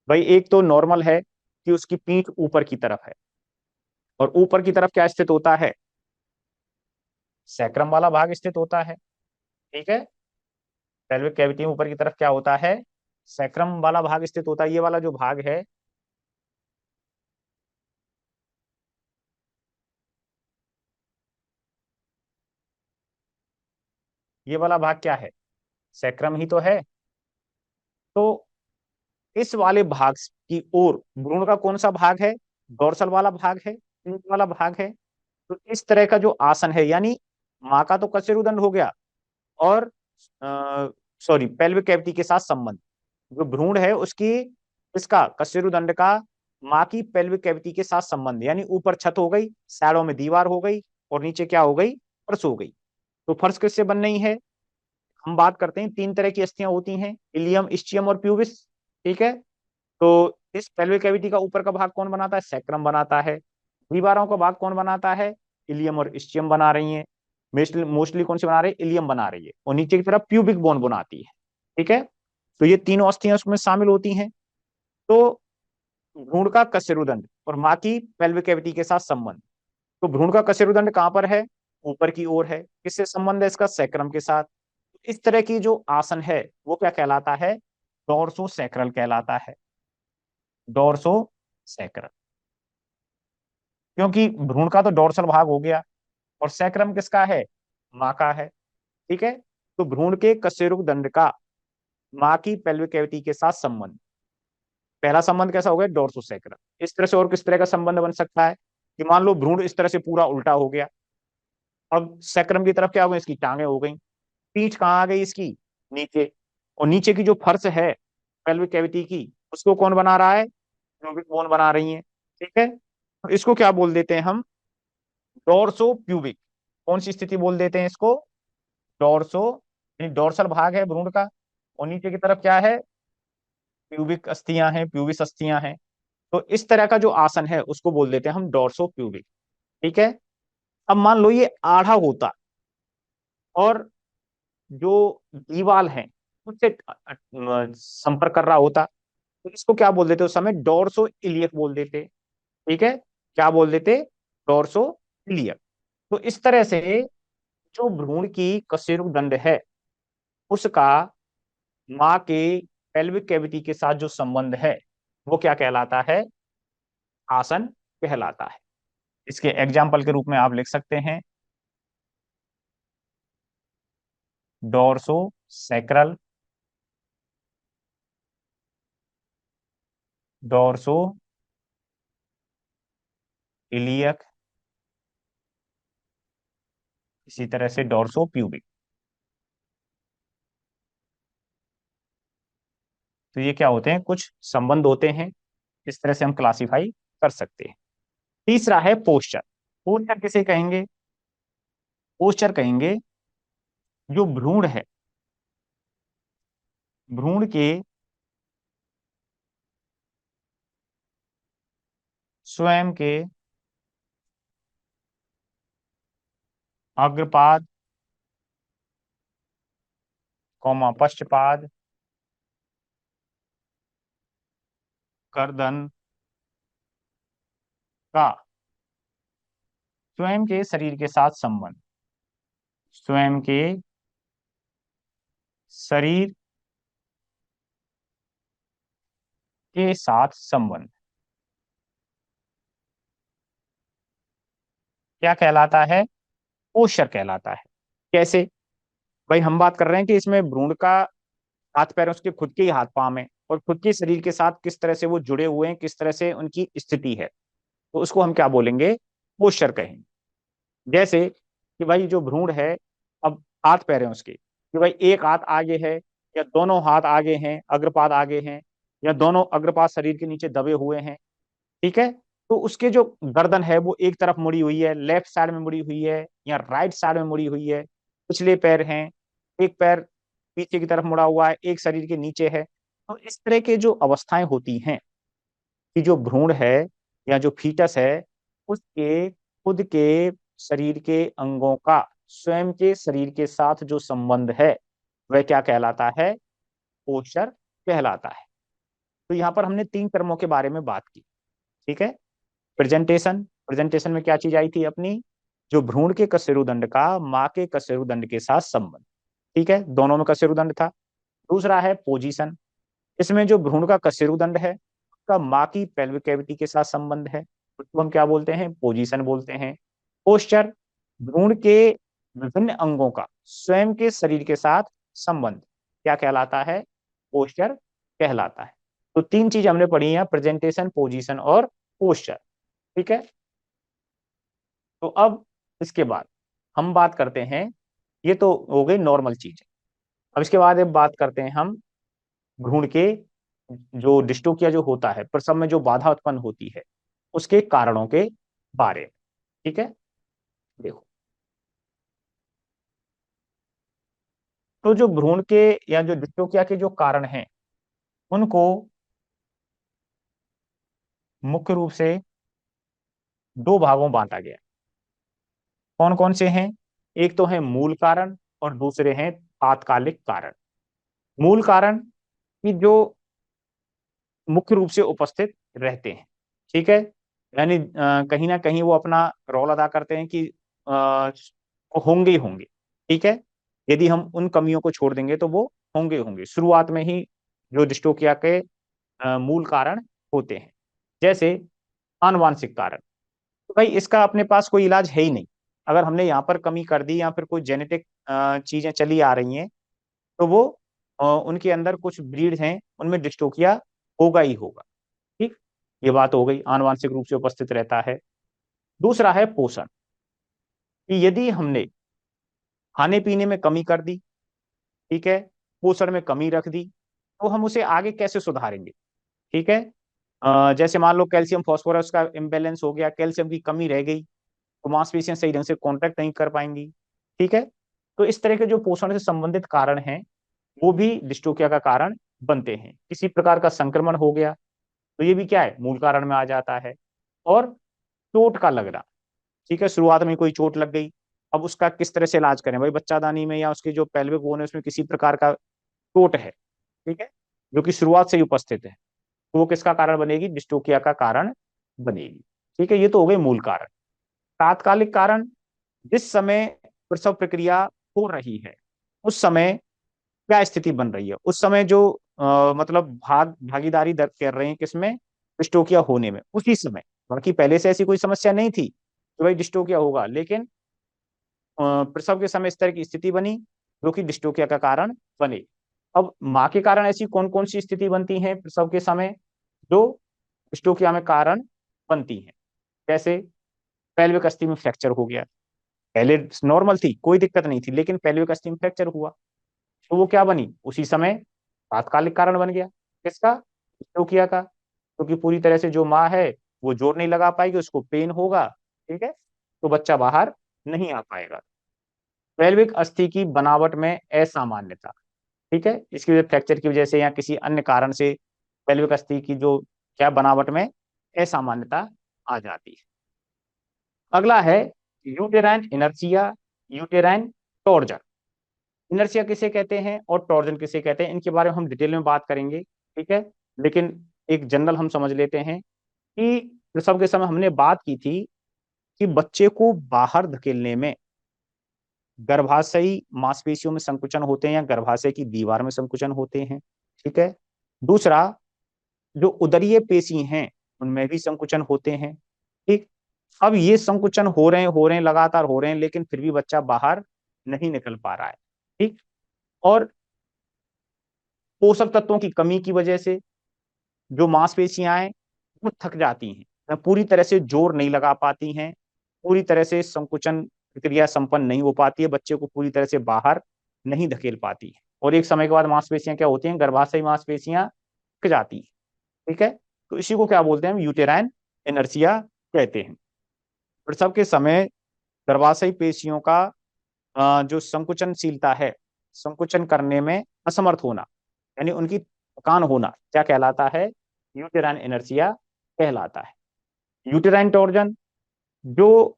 भाई एक तो नॉर्मल है कि उसकी पीठ ऊपर की तरफ है, और ऊपर की तरफ क्या स्थित होता है? सैक्रम वाला भाग स्थित होता है। ठीक है, पेल्विक कैविटी में ऊपर की तरफ क्या होता है? सैक्रम वाला भाग स्थित होता है। ये वाला जो भाग है, ये वाला भाग क्या है? सैक्रम ही तो है। तो इस वाले भाग की ओर भ्रूण का कौन सा भाग है? डोर्सल वाला भाग है, पीठ वाला भाग है। तो इस तरह का जो आसन है, यानी माँ का तो कशेरुदंड हो गया, और सॉरी पेल्विक कैविटी के साथ संबंध, जो भ्रूण है उसकी, इसका कशेरुदंड का माँ की पेल्विक कैविटी के साथ संबंध, यानी ऊपर छत हो गई, साइडों में दीवार हो गई, और नीचे क्या हो गई? फर्श हो गई। तो फर्श किससे बन रही है? हम बात करते हैं तीन तरह की अस्थियां होती हैं, इलियम, इस्चियम और प्यूबिस। ठीक है, तो इस पेल्विक कैविटी का ऊपर का भाग कौन बनाता है? सैक्रम बनाता है। दीवारों का भाग कौन बनाता है? इलियम और इस्चियम बना रही है। मोस्टली कौन सी बना रही है? इलियम बना रही है, और नीचे की तरफ प्यूबिक बोन बनाती है। ठीक है, तो ये तीनों अस्थियां उसमें शामिल होती हैं। तो भ्रूण का कशेरुदंड और माँ की पेल्विक कैविटी के साथ संबंध। तो भ्रूण का कशेरुदंड कहां पर है? ऊपर की ओर है। किससे संबंध है इसका? सैक्रम के साथ। इस तरह की जो आसन है वो क्या कहलाता है? डोर्सो सैक्रल कहलाता है। डोर्सो सैक्रल, क्योंकि भ्रूण का तो डोर्सल भाग हो गया, और सैक्रम किसका है? माँ का है। ठीक है, तो भ्रूण के कशेरुक दंड का माँ की पेल्विक कैविटी के साथ संबंध, पहला संबंध कैसा हो गया? Dorso sacral. इस तरह से और किस तरह का संबंध बन सकता है कि मान लो भ्रूण इस तरह से पूरा उल्टा हो गया, अब सैक्रम की तरफ क्या हो गई? इसकी टांगे हो गई। पीठ कहाँ आ गई इसकी? नीचे। और नीचे की जो फर्श है पेल्विक कैविटी की, उसको कौन बना रहा है? प्यूबिक बोन बना रही है। ठीक है, तो इसको क्या बोल देते हैं हम? Dorso pubic. कौन सी स्थिति बोल देते हैं इसको? डोर्सो, यानी डोर्सल भाग है भ्रूण का, और नीचे की तरफ क्या है? प्यूबिक अस्थियां हैं, प्यूबिस अस्थियां हैं। तो इस तरह का जो आसन है उसको बोल देते हैं हम डोर्सो प्यूबिक। ठीक है, अब मान लो ये आधा होता और जो दीवाल है उससे संपर्क कर रहा होता, तो इसको क्या बोल देते? उस समय डोर्सो इलियक बोल देते। ठीक है, क्या बोल देते? Dorso iliac. तो इस तरह से जो भ्रूण की कशेरुक दंड है, उसका माँ के पेल्विक कैविटी के साथ जो संबंध है वो क्या कहलाता है? आसन कहलाता है। इसके एग्जाम्पल के रूप में आप लिख सकते हैं, डोर्सो सैक्रल, डोर्सो इलियक, इसी तरह से डोर्सो प्यूबिक। तो ये क्या होते हैं, कुछ संबंध होते हैं, इस तरह से हम क्लासिफाई कर सकते हैं। तीसरा है पोस्चर। पोस्चर किसे कहेंगे? पोस्चर कहेंगे जो भ्रूण है, भ्रूण के स्वयं के अग्रपाद, पश्चपाद, गर्दन का स्वयं के शरीर के साथ संबंध, स्वयं के शरीर के साथ संबंध क्या कहलाता है? पोस्चर कहलाता है। कैसे? भाई हम बात कर रहे हैं कि इसमें भ्रूण का हाथ पैर उसके खुद के ही हाथ पांव में और खुद के शरीर के साथ किस तरह से वो जुड़े हुए हैं, किस तरह से उनकी स्थिति है, तो उसको हम क्या बोलेंगे? पोस्चर कहेंगे। जैसे कि भाई जो भ्रूण है, अब हाथ पैर हैं उसके, कि भाई एक हाथ आगे है या दोनों हाथ आगे हैं, अग्रपाद आगे हैं, या दोनों अग्रपाद शरीर के नीचे दबे हुए हैं, ठीक है। तो उसके जो गर्दन है वो एक तरफ मुड़ी हुई है, लेफ्ट साइड में मुड़ी हुई है या राइट साइड में मुड़ी हुई है, पिछले पैर हैं, एक पैर पीछे की तरफ मुड़ा हुआ है, एक शरीर के नीचे है। तो इस तरह के जो अवस्थाएं होती हैं कि जो भ्रूण है या जो फीटस है, उसके खुद के शरीर के अंगों का स्वयं के शरीर के साथ जो संबंध है, वह क्या कहलाता है? पोस्चर कहलाता है। तो यहाँ पर हमने तीन टर्मों के बारे में बात की, ठीक है। प्रेजेंटेशन, प्रेजेंटेशन में क्या चीज आई थी अपनी? जो भ्रूण के कशेरुदंड का माँ के कशेरुदंड के साथ संबंध, ठीक है, दोनों में कशेरुदंड था। दूसरा है पोजीशन, इसमें जो भ्रूण का कशेरुदंड है उसका माँ की पेल्विक कैविटी के साथ संबंध है, उसको हम क्या बोलते हैं? पोजीशन बोलते हैं। पोस्चर, भ्रूण के विभिन्न अंगों का स्वयं के शरीर के साथ संबंध क्या कहलाता है? पोस्चर कहलाता है। तो तीन चीज हमने पढ़ी है, प्रेजेंटेशन, पोजीशन और पोस्चर, ठीक है। तो अब इसके बाद हम बात करते हैं, ये तो हो गई नॉर्मल चीज। अब इसके बाद अब बात करते हैं हम भ्रूण के जो डिस्टोकिया जो होता है, प्रसव में जो बाधा उत्पन्न होती है, उसके कारणों के बारे में, ठीक है। देखो, तो जो भ्रूण के या जो डिस्टोकिया के जो कारण हैं, उनको मुख्य रूप से दो भागों में बांटा गया। कौन कौन से हैं? एक तो है मूल कारण और दूसरे हैं तात्कालिक कारण। मूल कारण कि जो मुख्य रूप से उपस्थित रहते हैं, ठीक है, यानी कहीं ना कहीं वो अपना रोल अदा करते हैं कि वो होंगे ही होंगे, ठीक है। यदि हम उन कमियों को छोड़ देंगे तो वो होंगे होंगे शुरुआत में ही, जो डिस्टोकिया के मूल कारण होते हैं। जैसे आनुवांशिक कारण, तो भाई इसका अपने पास कोई इलाज है ही नहीं। अगर हमने यहाँ पर कमी कर दी या फिर कोई जेनेटिक चीजें चली आ रही हैं, तो वो उनके अंदर कुछ ब्रीड हैं उनमें डिस्टोकिया होगा ही होगा, ठीक। ये बात हो गई, आनुवांशिक रूप से उपस्थित रहता है। दूसरा है पोषण, कि यदि हमने खाने पीने में कमी कर दी, ठीक है, पोषण में कमी रख दी, तो हम उसे आगे कैसे सुधारेंगे, ठीक है। जैसे मान लो कैल्शियम फास्फोरस का इम्बेलेंस हो गया, कैल्शियम की कमी रह गई, तो मांसपेशियां सही ढंग से कॉन्ट्रैक्ट नहीं कर पाएंगी, ठीक है। तो इस तरह के जो पोषण से संबंधित कारण हैं, वो भी डिस्टोकिया का कारण बनते हैं। किसी प्रकार का संक्रमण हो गया तो ये भी क्या है? मूल कारण में आ जाता है। और चोट का लगना, ठीक है, शुरुआत में कोई चोट लग गई, अब उसका किस तरह से इलाज करें? भाई बच्चादानी में या उसके जो पेल्विक बोन है उसमें किसी प्रकार का चोट है, ठीक है, जो कि शुरुआत से ही उपस्थित है, तो वो किसका कारण बनेगी? डिस्टोकिया का कारण बनेगी, ठीक है। ये तो हो गए मूल कारण। तात्कालिक कारण, जिस समय प्रसव प्रक्रिया हो रही है उस समय क्या स्थिति बन रही है, उस समय जो मतलब भागीदारी दर कर रहे हैं किसमें? डिस्टोकिया होने में, उसी समय। बाकी पहले से ऐसी कोई समस्या नहीं थी तो भाई डिस्टोकिया होगा, लेकिन प्रसव के समय इस तरह की स्थिति बनी, जो कि डिस्टोकिया का कारण बने। अब माँ के कारण ऐसी कौन कौन सी स्थिति बनती है प्रसव के समय जो डिस्टोकिया में कारण बनती है? जैसे पेल्विक अस्थि में फ्रैक्चर हो गया, पहले नॉर्मल थी, कोई दिक्कत नहीं थी, लेकिन पेल्विक अस्थि में फ्रैक्चर हुआ तो वो क्या बनी, उसी समय तात्कालिक कारण बन गया। किसका? डिस्टोकिया का। क्योंकि पूरी तरह से जो माँ है वो जोर नहीं लगा पाएगी, उसको पेन होगा, ठीक है, तो बच्चा बाहर नहीं आ पाएगा। पेल्विक अस्थि की बनावट में असामान्यता, ठीक है, इसकी वजह फ्रैक्चर की वजह से या किसी अन्य कारण से पेल्विक अस्थि की जो क्या बनावट में असामान्यता आ जाती है। अगला है uterine inertia, uterine torsion. Inertia किसे कहते हैं और टॉर्जन किसे कहते हैं, इनके बारे में हम डिटेल में बात करेंगे, ठीक है, लेकिन एक जनरल हम समझ लेते हैं कि प्रसव के समय हमने बात की थी कि बच्चे को बाहर धकेलने में गर्भाशयी मांसपेशियों में संकुचन होते हैं या गर्भाशय की दीवार में संकुचन होते हैं, ठीक है। दूसरा, जो उदरीय पेशी हैं उनमें भी संकुचन होते हैं, ठीक। अब ये संकुचन हो रहे हैं लगातार हो रहे हैं, लेकिन फिर भी बच्चा बाहर नहीं निकल पा रहा है, ठीक। और पोषक तत्वों की कमी की वजह से जो मांसपेशियां हैं वो थक जाती हैं, पूरी तरह से जोर नहीं लगा पाती हैं, पूरी तरह से संकुचन प्रक्रिया संपन्न नहीं हो पाती है, बच्चे को पूरी तरह से बाहर नहीं धकेल पाती है, और एक समय के बाद मांसपेशियां क्या होती हैं, गर्भाशयी मांसपेशियां थक जाती हैं, ठीक है। तो इसी को क्या बोलते हैं, यूटेराइन इनर्शिया कहते हैं। प्रसव के समय गर्भाशयी पेशियों का जो संकुचनशीलता है, संकुचन करने में असमर्थ होना, यानी उनकी थकान होना, क्या कहलाता है, यूटेराइन इनर्शिया कहलाता है। यूटेराइन टॉर्जन, जो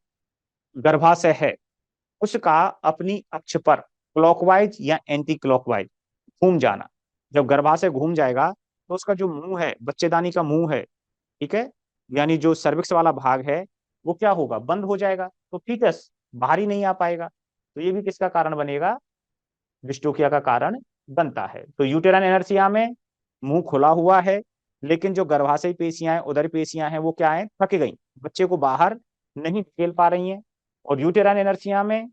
गर्भाशय है उसका अपनी अक्ष पर क्लॉकवाइज या एंटी क्लॉकवाइज घूम जाना। जब गर्भाशय घूम जाएगा तो उसका जो मुंह है, बच्चेदानी का मुंह है, ठीक है, यानी जो सर्विक्स वाला भाग है वो क्या होगा, बंद हो जाएगा, तो फीटस बाहर ही नहीं आ पाएगा। तो ये भी किसका कारण बनेगा, डिस्टोकिया का कारण बनता है। तो यूटेराइन इनर्शिया में मुंह खुला हुआ है, लेकिन जो गर्भाशयी पेशियां हैं, उदर पेशियां हैं, वो क्या है, थक गई, बच्चे को बाहर नहीं खेल पा रही हैं। और यूटेराइन इनर्शिया में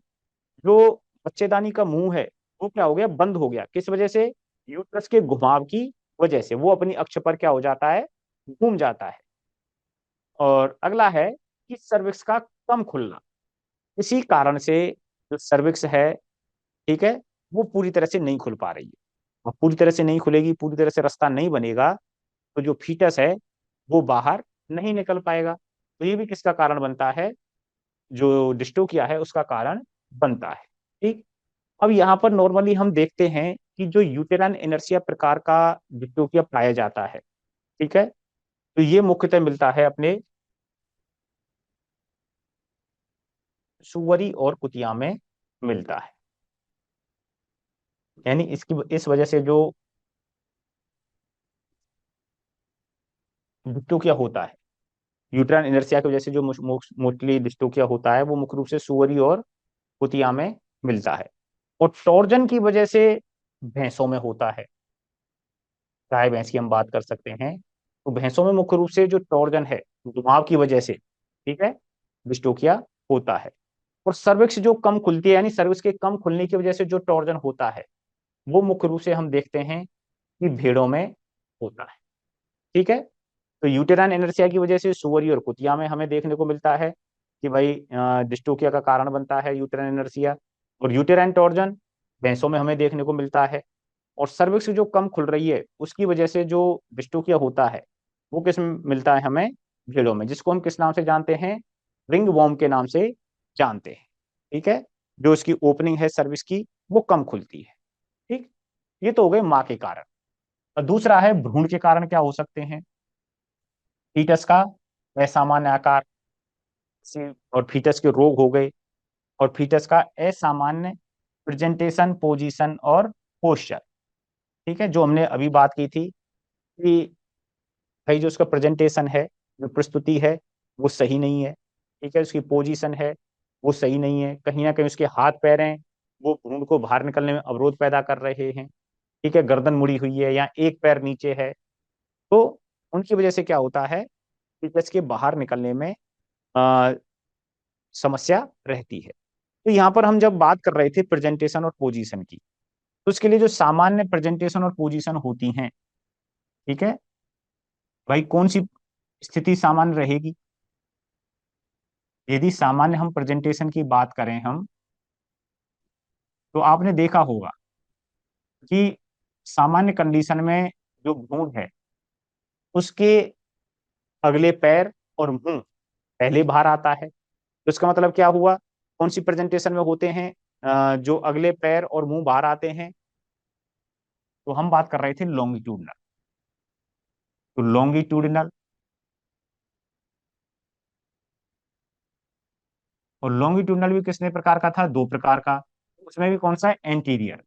जो बच्चेदानी का मुंह है वो क्या हो गया, बंद हो गया, किस वजह से, यूट्रस के घुमाव की वजह से, वो अपनी अक्ष पर क्या हो जाता है, घूम जाता है। और अगला है कि सर्विक्स का कम खुलना, इसी कारण से जो सर्विक्स है, ठीक है, वो पूरी तरह से नहीं खुल पा रही है, और पूरी तरह से नहीं खुलेगी, पूरी तरह से रास्ता नहीं बनेगा, तो जो फीटस है वो बाहर नहीं निकल पाएगा। तो ये भी किसका कारण बनता है, जो डिस्टोकिया है उसका कारण बनता है, ठीक। अब यहाँ पर नॉर्मली हम देखते हैं कि जो यूटेराइन इनर्शिया प्रकार का डिस्टोकिया पाया जाता है, ठीक है, तो ये मुख्यतः मिलता है अपने सुअरी और कुतिया में मिलता है। यानी इसकी इस वजह से जो डिस्टोकिया होता है, यूटेराइन इनर्शिया की वजह से जो मोस्टली डिस्टोकिया होता है, वो मुख्य रूप से सुअरी और कुतिया में मिलता है। और टॉर्जन की वजह से भैंसों में होता है, गाय भैंस की हम बात कर सकते हैं, तो भैंसों में मुख्य रूप से जो टॉर्जन है, घुमाव की वजह से, ठीक है, डिस्टोकिया होता है। और सर्विक्स जो कम खुलती है, यानी सर्विक्स के कम खुलने की वजह से जो टॉर्जन होता है, वो मुख्य रूप से हम देखते हैं कि भेड़ों में होता है, ठीक है। तो यूटेराइन इनर्शिया की वजह से सुअरी और कुतिया में हमें देखने को मिलता है कि भाई डिस्टोकिया का कारण बनता है यूटेराइन इनर्शिया। और यूटेराइन टॉर्जन भैंसों में हमें देखने को मिलता है। और सर्विक्स जो कम खुल रही है उसकी वजह से जो डिस्टोकिया होता है वो किस में मिलता है हमें, भेड़ों में, जिसको हम किस नाम से जानते हैं, रिंग वॉर्म के नाम से जानते हैं, ठीक है। जो इसकी ओपनिंग है सर्विस की वो कम खुलती है, ठीक। ये तो हो गए माँ के कारण। और दूसरा है भ्रूण के कारण क्या हो सकते हैं, फीटस का असामान्य आकार और फीटस के रोग हो गए, और फीटस का असामान्य प्रेजेंटेशन, पोजीशन और पोस्चर, ठीक है, जो हमने अभी बात की थी कि भाई जो उसका प्रेजेंटेशन है, जो प्रस्तुति है, वो सही नहीं है, ठीक है, उसकी पोजीशन है वो सही नहीं है, कहीं ना कहीं उसके हाथ पैर हैं वो भ्रूण को बाहर निकलने में अवरोध पैदा कर रहे हैं, ठीक है, गर्दन मुड़ी हुई है या एक पैर नीचे है, तो उनकी वजह से क्या होता है, फीटस के बाहर निकलने में समस्या रहती है। तो यहाँ पर हम जब बात कर रहे थे प्रेजेंटेशन और पोजीशन की, तो उसके लिए जो सामान्य प्रेजेंटेशन और पोजीशन होती हैं, ठीक है भाई, कौन सी स्थिति सामान्य रहेगी? यदि सामान्य हम प्रेजेंटेशन की बात करें हम, तो आपने देखा होगा कि सामान्य कंडीशन में जो भ्रूण है उसके अगले पैर और मुंह पहले बाहर आता है। तो इसका मतलब क्या हुआ? कौन सी प्रेजेंटेशन में होते हैं जो अगले पैर और मुंह बाहर आते हैं? तो हम बात कर रहे थे लॉन्गिट्यूडनल। तो लॉन्गिट्यूडनल, और लॉन्गिट्यूडनल भी कितने प्रकार का था? दो प्रकार का। उसमें भी कौन सा है? एंटीरियर।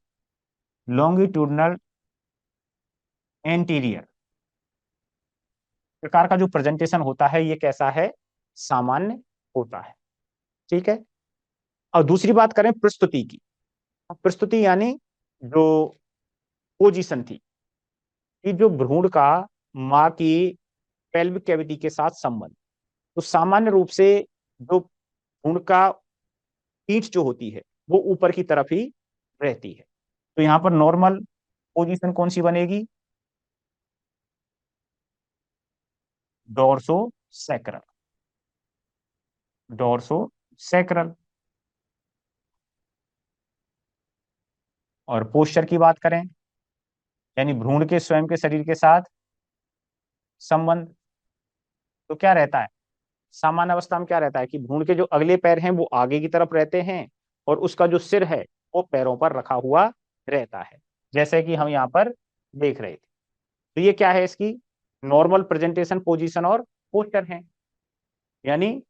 लॉन्गिट्यूडनल एंटीरियर प्रकार का जो प्रेजेंटेशन होता है ये कैसा है? सामान्य होता है। ठीक है। और दूसरी बात करें प्रस्तुति की। प्रस्तुति यानी जो पोजीशन थी कि जो भ्रूण का माँ की पेल्विक कैविटी के साथ संबंध, तो सामान्य रूप से जो भ्रूण का पीठ जो होती है वो ऊपर की तरफ ही रहती है। तो यहाँ पर नॉर्मल पोजीशन कौन सी बनेगी? Dorso sacral. Dorso sacral. और पोस्चर की बात करें, यानी भ्रूण के स्वयं के शरीर के साथ संबंध, तो क्या रहता है? सामान्य अवस्था में क्या रहता है कि भ्रूण के जो अगले पैर हैं वो आगे की तरफ रहते हैं और उसका जो सिर है वो पैरों पर रखा हुआ रहता है, जैसे कि हम यहाँ पर देख रहे थे। तो ये क्या है? इसकी नॉर्मल प्रेजेंटेशन पोजीशन और पोस्चर है। यानी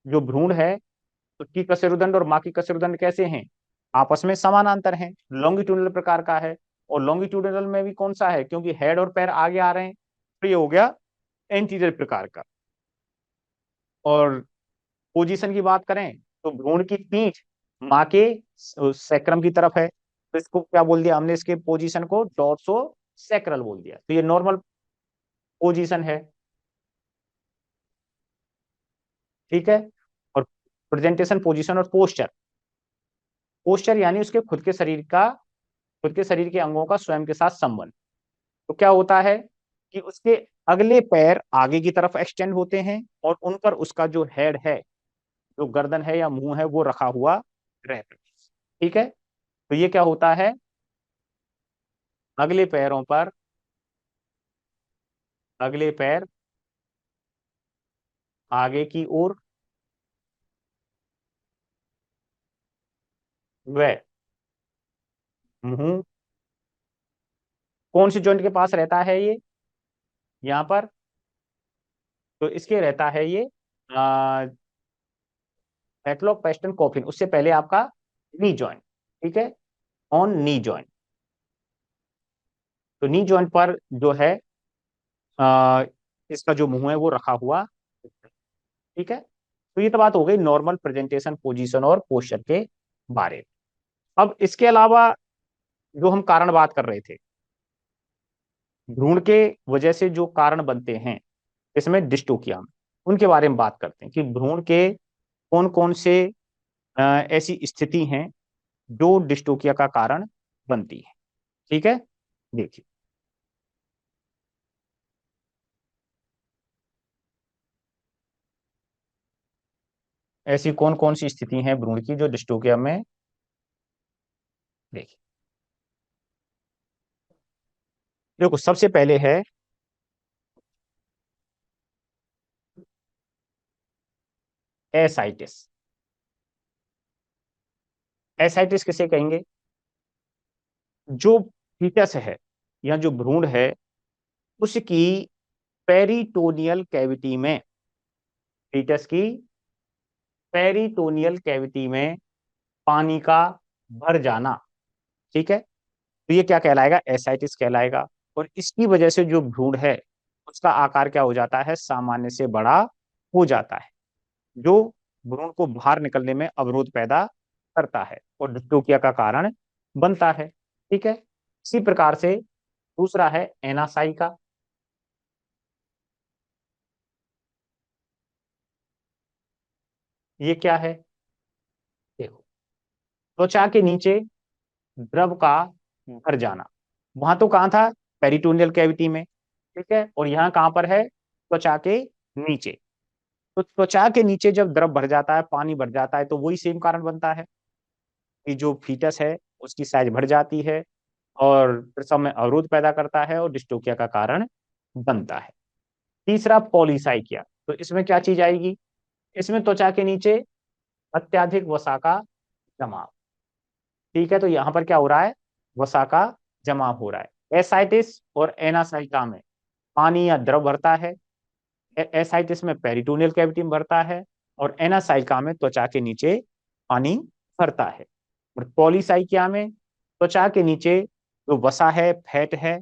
जो भ्रूण है उसकी कशेरुदंड और माँ की कशेरुदंड कैसे हैं? आपस में समानांतर हैं, लॉन्गिट्यूडनल प्रकार का है। और लॉन्गिट्यूडनल में भी कौन सा है? क्योंकि हेड और पैर आगे आ रहे हैं, तो ये हो गया एंटीरियर प्रकार का। और पोजीशन की बात करें तो भ्रूण की पीठ माँ के सैक्रम की तरफ है, तो इसको क्या बोल दिया हमने? इसके पोजीशन को डॉर्सो सैक्रल बोल दिया। तो ये नॉर्मल पोजीशन है। ठीक है। और प्रेजेंटेशन पोजीशन और पोस्चर। पोस्चर यानी उसके खुद के शरीर के अंगों का स्वयं के साथ संबंध। तो क्या होता है कि उसके अगले पैर आगे की तरफ एक्सटेंड होते हैं और उन पर उसका जो हेड है, जो गर्दन है या मुंह है, वो रखा हुआ रहता है। ठीक है। तो ये क्या होता है? अगले पैरों पर, अगले पैर आगे की ओर, व मुंह कौन सी जॉइंट के पास रहता है ये? यहाँ पर तो इसके रहता है ये हेटलॉक पेस्टन कॉफिन, उससे पहले आपका नी जॉइंट। ठीक है। On knee joint. तो नी जॉइंट पर जो है आ, इसका जो मुंह है वो रखा हुआ। ठीक है। तो ये तो बात हो गई नॉर्मल प्रेजेंटेशन पोजीशन और पोस्चर के बारे में। अब इसके अलावा जो हम कारण बात कर रहे थे, भ्रूण के वजह से जो कारण बनते हैं इसमें डिस्टोकिया में, उनके बारे में बात करते हैं कि भ्रूण के कौन कौन से ऐसी स्थिति हैं जो डिस्टोकिया का कारण बनती है। ठीक है। देखिए, ऐसी कौन कौन सी स्थिति है भ्रूण की जो डिस्टोकिया में, देखिए देखो सबसे पहले है एसाइटिस। एसाइटिस किसे कहेंगे? जो फीटस है या जो भ्रूण है उसकी पेरिटोनियल कैविटी में, फीटस की पेरिटोनियल कैविटी में पानी का भर जाना। ठीक है। तो ये क्या कहलाएगा? एसाइटिस कहलाएगा। और इसकी वजह से जो भ्रूण है उसका आकार क्या हो जाता है? सामान्य से बड़ा हो जाता है, जो भ्रूण को बाहर निकलने में अवरोध पैदा करता है और डिस्टोकिया का कारण बनता है। ठीक है। इसी प्रकार से दूसरा है एनासाई का। ये क्या है? देखो, त्वचा के नीचे द्रव का भर जाना। वहां तो कहाँ था, पेरिटोनियल कैविटी में, ठीक है, और यहाँ कहाँ पर है, त्वचा के नीचे। तो त्वचा के नीचे जब द्रव भर जाता है, पानी भर जाता है, तो वही सेम कारण बनता है कि जो फीटस है उसकी साइज बढ़ जाती है और प्रसव में अवरोध पैदा करता है और डिस्टोकिया का कारण बनता है। तीसरा पॉलीसाइकिया, तो इसमें क्या चीज आएगी, इसमें त्वचा के नीचे अत्यधिक वसा का जमाव। ठीक है, तो यहाँ पर क्या हो रहा है, वसा का जमाव हो रहा है। एसाइटिस और एनासाइका में पानी या द्रव भरता है। एसाइटिस में पेरिटोनियल कैविटी में भरता है और एनासाइका में त्वचा के नीचे पानी भरता है। और पॉलीसाइकिया में त्वचा के नीचे जो वसा है, फैट है,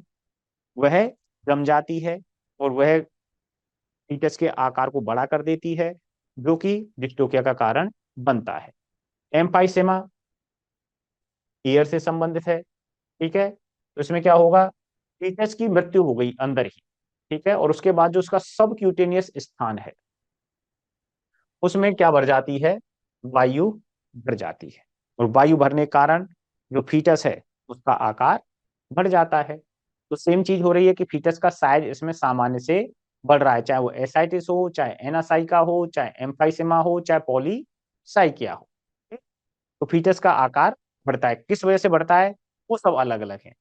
वह जम जाती है और वह फीटस के आकार को बड़ा कर देती है, जो कि डिस्टोकिया का कारण बनता है। एम्फाइसेमा ईयर से संबंधित है, ठीक है, तो इसमें क्या होगा, फीटस की मृत्यु हो गई अंदर ही, ठीक है, और उसके बाद जो उसका सब क्यूटेनियस स्थान है उसमें क्या भर जाती है, वायु भर जाती है। और वायु भरने के कारण जो फीटस है उसका आकार बढ़ जाता है। तो सेम चीज हो रही है कि फीटस का साइज इसमें सामान्य से बढ़ रहा है, चाहे वो एसाइटिस हो, चाहे एनासाइका हो, चाहे एम्फाइसेमा हो, चाहे पॉलीसाइकिया हो। ठीक? तो फीटस का आकार बढ़ता है, किस वजह से बढ़ता है, वो सब अलग अलग है।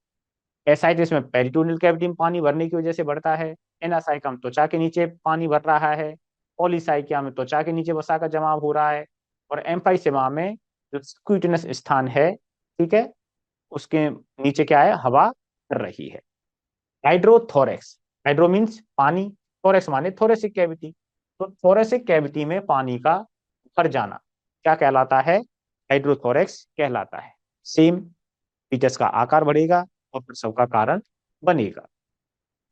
एसाइटिस में पेरिटोनियल कैविटी में पानी भरने की वजह से बढ़ता है, एनासाइका में त्वचा के नीचे पानी भर रहा है, पॉलीसाइकिया में त्वचा के नीचे वसा का जमाव हो रहा है, और एम्फाइसेमा में जो स्क्यूटिनस स्थान है, ठीक है, उसके नीचे क्या है, हवा कर रही है। हाइड्रोथोरेक्स, हाइड्रो मीन्स पानी, थोरेक्स माने थोरेसिक कैविटी, तो थोरेसिक कैविटी में पानी का भर जाना क्या कहलाता है, हाइड्रोथोरेक्स कहलाता है। सेम, फीटस का आकार बढ़ेगा और प्रसव का कारण बनेगा।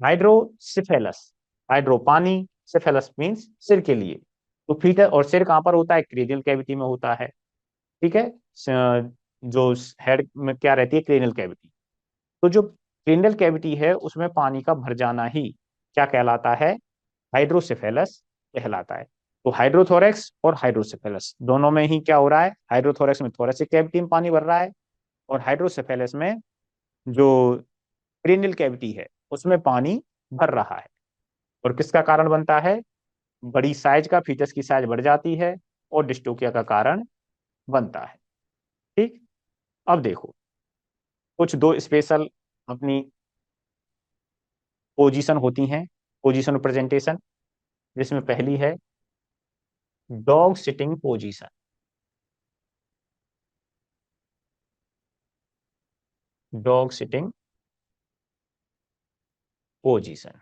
हाइड्रोसिफेलस, हाइड्रो पानी, सिफेलस मीन्स सिर के लिए, तो फीटस और सिर कहां पर होता है, क्रेनियल कैविटी में होता है, ठीक है, जो हेड में क्या रहती है, क्रेनियल कैविटी। तो जो क्रेनियल कैविटी है उसमें पानी का भर जाना ही क्या कहलाता है, हाइड्रोसिफेलस कहलाता है। तो हाइड्रोथोरेक्स और हाइड्रोसिफेलस दोनों में ही क्या हो रहा है, हाइड्रोथोरेक्स में थोरेसिक कैविटी में पानी भर रहा है और हाइड्रोसिफेलस में जो क्रेनियल कैविटी है उसमें पानी भर रहा है। और किसका कारण बनता है, बड़ी साइज का, फीटस की साइज बढ़ जाती है और डिस्टोकिया का कारण बनता है। ठीक, अब देखो कुछ दो स्पेशल अपनी पोजीशन होती हैं, पोजीशन प्रेजेंटेशन, जिसमें पहली है dog sitting position. Dog sitting position,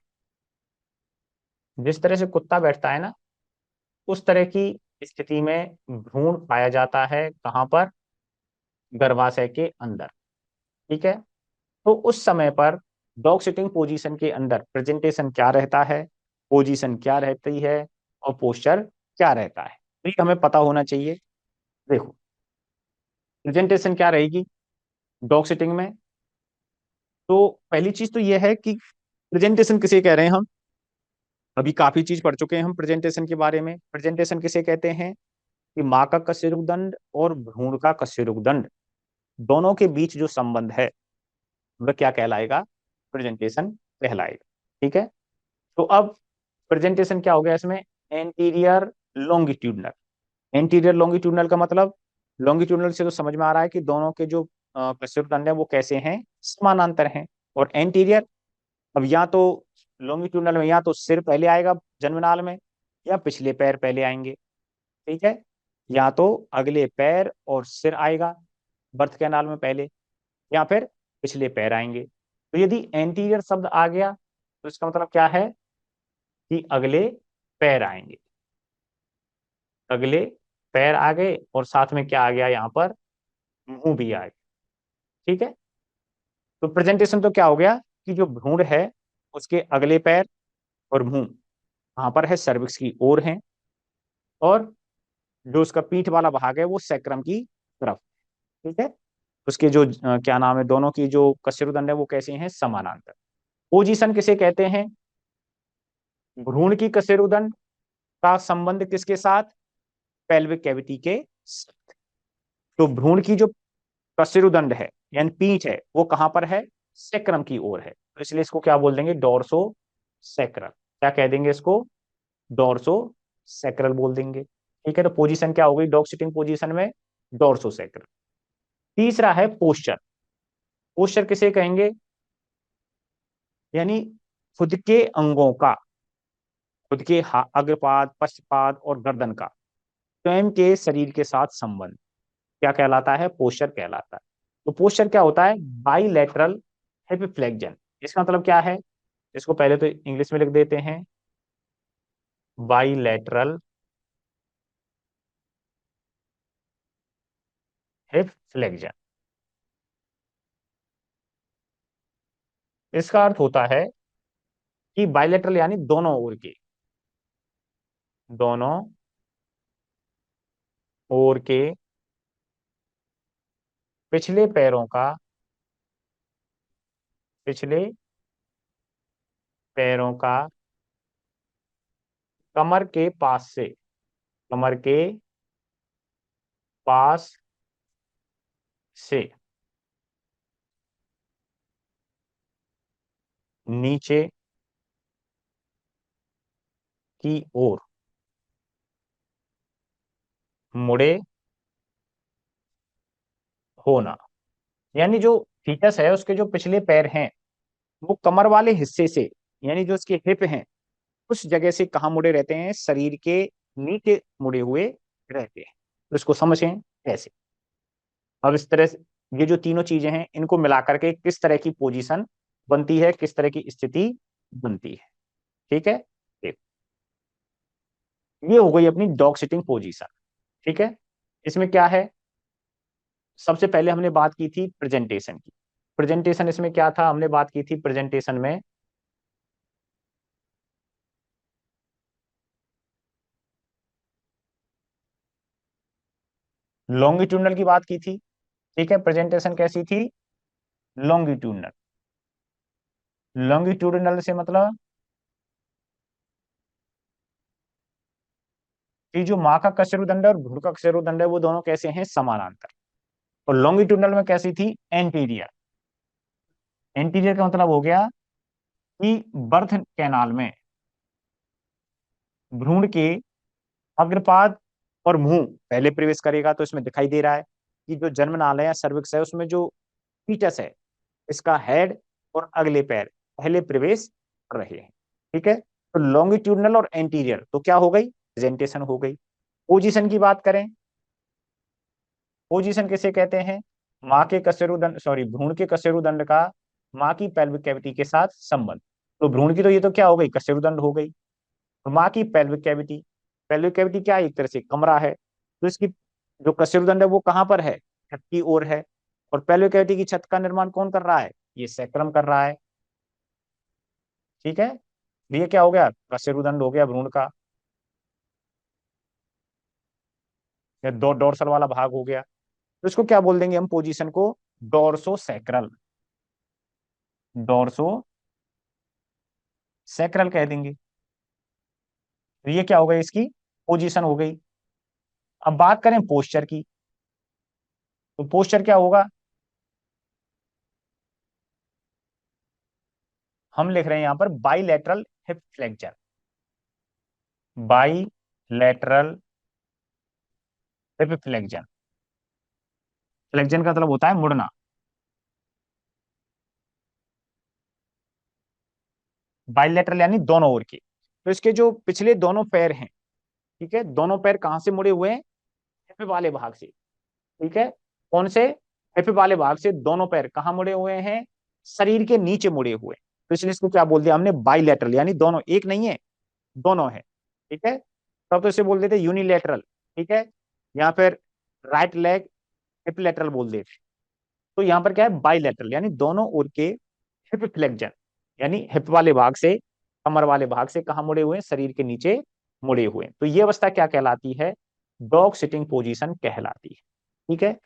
जिस तरह से कुत्ता बैठता है ना, उस तरह की स्थिति में भ्रूण पाया जाता है, कहां पर, गर्भाशय के अंदर, ठीक है। तो उस समय पर डॉग सिटिंग पोजीशन के अंदर प्रेजेंटेशन क्या रहता है, पोजीशन क्या रहती है और पोस्चर क्या रहता है, तो ये हमें पता होना चाहिए। देखो प्रेजेंटेशन क्या रहेगी डॉग सिटिंग में, तो पहली चीज तो ये है कि प्रेजेंटेशन किसे कह रहे हैं हम, अभी काफी चीज पढ़ चुके हैं हम प्रेजेंटेशन के बारे में। प्रेजेंटेशन किसे कहते हैं कि माँ का कशेरुकदंड और भ्रूण का कशेरुकदंड दोनों के बीच जो संबंध है वह क्या कहलाएगा, प्रेजेंटेशन कहलाएगा, ठीक है। तो अब प्रेजेंटेशन क्या हो गया इसमें, एंटीरियर लॉन्गिट्यूडनल। एंटीरियर लॉन्गिट्यूडनल का मतलब, लॉन्गिट्यूडनल से तो समझ में आ रहा है कि दोनों के जो कशेरुकदंड है वो कैसे हैं, समानांतर हैं। और एंटीरियर, अब या तो लॉन्गिट्यूडनल में या तो सिर पहले आएगा जन्मनाल में, या पिछले पैर पहले आएंगे, ठीक है, या तो अगले पैर और सिर आएगा बर्थ कैनाल में पहले, या फिर पिछले पैर आएंगे। तो यदि एंटीरियर शब्द आ गया तो इसका मतलब क्या है कि अगले पैर आएंगे, अगले पैर आ गए और साथ में क्या आ गया यहाँ पर, मुंह भी आ गया, ठीक है। तो प्रेजेंटेशन तो क्या हो गया कि जो भ्रूण है उसके अगले पैर और मुंह कहाँ पर है, सर्विक्स की ओर है, और जो उसका पीठ वाला भाग है वो सैक्रम की तरफ, ठीक है। उसके जो क्या नाम है, दोनों की जो कशेरुदंड है वो कैसे हैं, समानांतर। पोजीशन किसे कहते हैं, भ्रूण की कशेरुदंड का संबंध किसके साथ, पेल्विक कैविटी के साथ। तो भ्रूण की जो कशेरुदंड है यानी पीठ है वो कहां पर है, सैक्रम की ओर है, तो इसलिए इसको क्या बोल देंगे, डोर्सो सैक्रल। क्या कह देंगे इसको, डोर्सो सैक्रल बोल देंगे। ठीक है, तो पोजीशन क्या हो गई डॉग सिटिंग पोजीशन में, डोर्सो सैक्रल। तीसरा है पोस्चर। पोस्चर किसे कहेंगे, यानी खुद के अंगों का, खुद के अग्रपाद, पश्चपाद और गर्दन का स्वयं के शरीर के साथ संबंध क्या कहलाता है, पोस्चर कहलाता है। तो पोस्चर क्या होता है, बाइलेटरल हिप फ्लेक्जन। इसका मतलब क्या है, इसको पहले तो इंग्लिश में लिख देते हैं, बाइलेटरल हिप फ्लेक्जन। इसका अर्थ होता है कि बाइलेटरल यानी दोनों ओर के, दोनों ओर के पिछले पैरों का, पिछले पैरों का कमर के पास से, कमर के पास से नीचे की ओर मुड़े होना। यानी जो फीटस है उसके जो पिछले पैर हैं वो कमर वाले हिस्से से, यानी जो उसके हिप हैं उस जगह से कहाँ मुड़े रहते हैं, शरीर के नीचे मुड़े हुए रहते हैं। तो इसको समझें कैसे। अब इस तरह से ये जो तीनों चीजें हैं इनको मिलाकर के किस तरह की पोजीशन बनती है, किस तरह की स्थिति बनती है। ठीक है, देखो ये हो गई अपनी डॉग सिटिंग पोजीशन। ठीक है, इसमें क्या है, सबसे पहले हमने बात की थी प्रेजेंटेशन की। प्रेजेंटेशन इसमें क्या था, हमने बात की थी प्रेजेंटेशन में लॉन्गिट्यूडनल की बात की थी। ठीक है, प्रेजेंटेशन कैसी थी, लॉन्गिट्यूडनल। लॉन्गिट्यूडनल से मतलब कि जो माँ का कशेरुदंड है और भ्रूण का कशेरुदंड है वो दोनों कैसे हैं, समानांतर। और लॉन्गिट्यूडनल में कैसी थी, एंटीरियर। एंटीरियर का मतलब हो गया कि बर्थ कैनाल में भ्रूण के अग्रपाद और मुंह पहले प्रवेश करेगा, तो इसमें दिखाई दे रहा है कि जो जन्म नाल है या सर्विक्स है उसमें जो फीटस है इसका हेड और अगले पैर पहले प्रवेश कर रहे हैं। ठीक है, तो लॉन्गिट्यूडनल और एंटीरियर तो क्या हो गई, प्रेजेंटेशन हो गई। पोजीशन की बात करें, पोजीशन किसे कहते हैं, माँ के कशेरुदंड, सॉरी भ्रूण के कशेरुदंड का माँ की पेल्विक कैविटी के साथ संबंध। तो भ्रूण की तो ये तो क्या हो गई, कशेरुदंड हो गई। और माँ की पेल्विक कैविटी, पेल्विक कैविटी क्या है, एक तरह से कमरा है, तो इसकी जो कशेरुदंड है वो कहाँ पर है, छत की ओर है। और पेल्विक कैविटी की छत का निर्माण कौन कर रहा है, ये सैक्रम कर रहा है। ठीक है, तो ये क्या हो गया, कशेरुदंड हो गया भ्रूण का, या डोर्सल वाला भाग हो गया। तो इसको क्या बोल देंगे हम पोजीशन को, डोर्सो सैक्रल, डोर्सो सैक्रल कह देंगे। तो ये क्या हो गई, इसकी पोजीशन हो गई। अब बात करें पोस्चर की, तो पोस्चर क्या होगा, हम लिख रहे हैं यहां पर bilateral hip flexure. Bilateral hip flexion, flexion का मतलब होता है मुड़ना। बाइलेटरल यानी दोनों ओर की, तो इसके जो पिछले दोनों पैर हैं, ठीक है, दोनों पैर कहां से मुड़े हुए हैं, हिप वाले भाग से। ठीक है, कौन से, हिप वाले भाग से दोनों पैर कहां मुड़े हुए हैं, शरीर के नीचे मुड़े हुए। तो इसलिए इसको क्या बोल दिया हमने, बाइलेटरल, यानी दोनों, एक नहीं है दोनों है। ठीक है, तब तो इसे बोल देते यूनिलेटरल। ठीक है, या फिर राइट लेग हिप लेटरल बोल देते। तो यहाँ पर क्या है, बाइलेटरल यानी दोनों ओर के हिप फ्लेक्जन, यानी हिप वाले भाग से, कमर वाले भाग से कहा मुड़े हुए हैं, शरीर के नीचे मुड़े हुए हैं। तो ये अवस्था क्या कहलाती है, डॉग सिटिंग पोजीशन कहलाती है। ठीक है,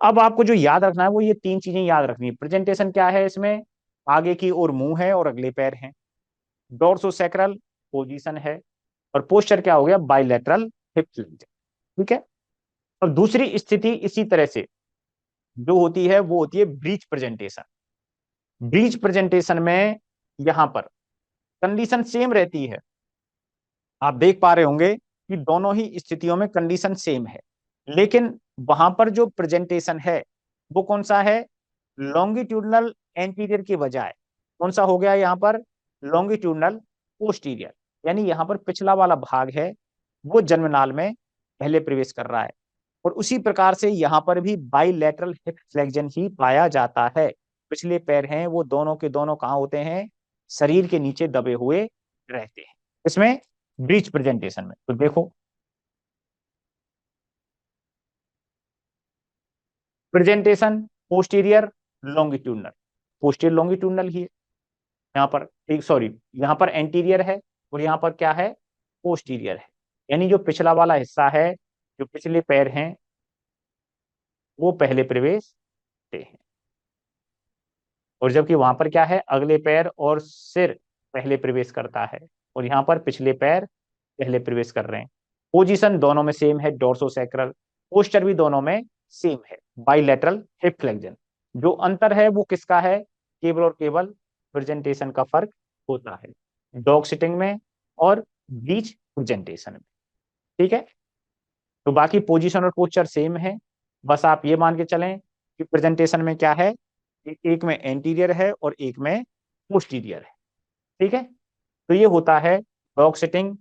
अब आपको जो याद रखना है वो ये तीन चीजें याद रखनी है। प्रेजेंटेशन क्या है, इसमें आगे की ओर मुंह है और अगले पैर हैं, डोर्सोसैक्रल पोजीशन है, और पोस्चर क्या हो गया, बाइलेटरल हिप फ्लेक्जन। ठीक है, और दूसरी स्थिति इसी तरह से जो होती है वो होती है ब्रीच प्रेजेंटेशन। ब्रीच प्रेजेंटेशन में यहां पर कंडीशन सेम रहती है। आप देख पा रहे होंगे कि दोनों ही स्थितियों में कंडीशन सेम है, लेकिन वहां पर जो प्रेजेंटेशन है वो कौन सा है, लॉन्गिट्यूडनल एंटीरियर के बजाय कौन सा हो गया यहाँ पर, लॉन्गिट्यूडनल पोस्टीरियर। यानी यहाँ पर पिछला वाला भाग है वो जन्मनाल में पहले प्रवेश कर रहा है। और उसी प्रकार से यहाँ पर भी बाइलेटरल हिप फ्लेक्शन ही पाया जाता है। पिछले पैर हैं वो दोनों के दोनों कहाँ होते हैं, शरीर के नीचे दबे हुए रहते हैं। इसमें ब्रीच प्रेजेंटेशन में तो देखो, presentation posterior longitudinal, posterior longitudinal ही है यहाँ पर, एक सॉरी यहाँ पर एंटीरियर है और यहाँ पर क्या है, पोस्टीरियर है। यानी जो पिछला वाला हिस्सा है, जो पिछले पैर हैं वो पहले प्रवेश करते हैं, और जबकि वहां पर क्या है, अगले पैर और सिर पहले प्रवेश करता है, और यहाँ पर पिछले पैर पहले प्रवेश कर रहे हैं। पोजीशन दोनों में सेम है, डोर्सोसैक्रल, पोस्चर भी दोनों में सेम है, बाइलेटरल हिप फ्लेक्शन। जो अंतर है वो किसका है, केवल और केवल प्रेजेंटेशन का फर्क होता है, डॉग सिटिंग में और बीच प्रेजेंटेशन में। ठीक है, तो बाकी पोजीशन और पोस्चर सेम है। बस आप ये मान के चलें कि प्रेजेंटेशन में क्या है, एक में एंटीरियर है और एक में पोस्टीरियर है। ठीक है, तो ये होता है डॉग सिटिंग,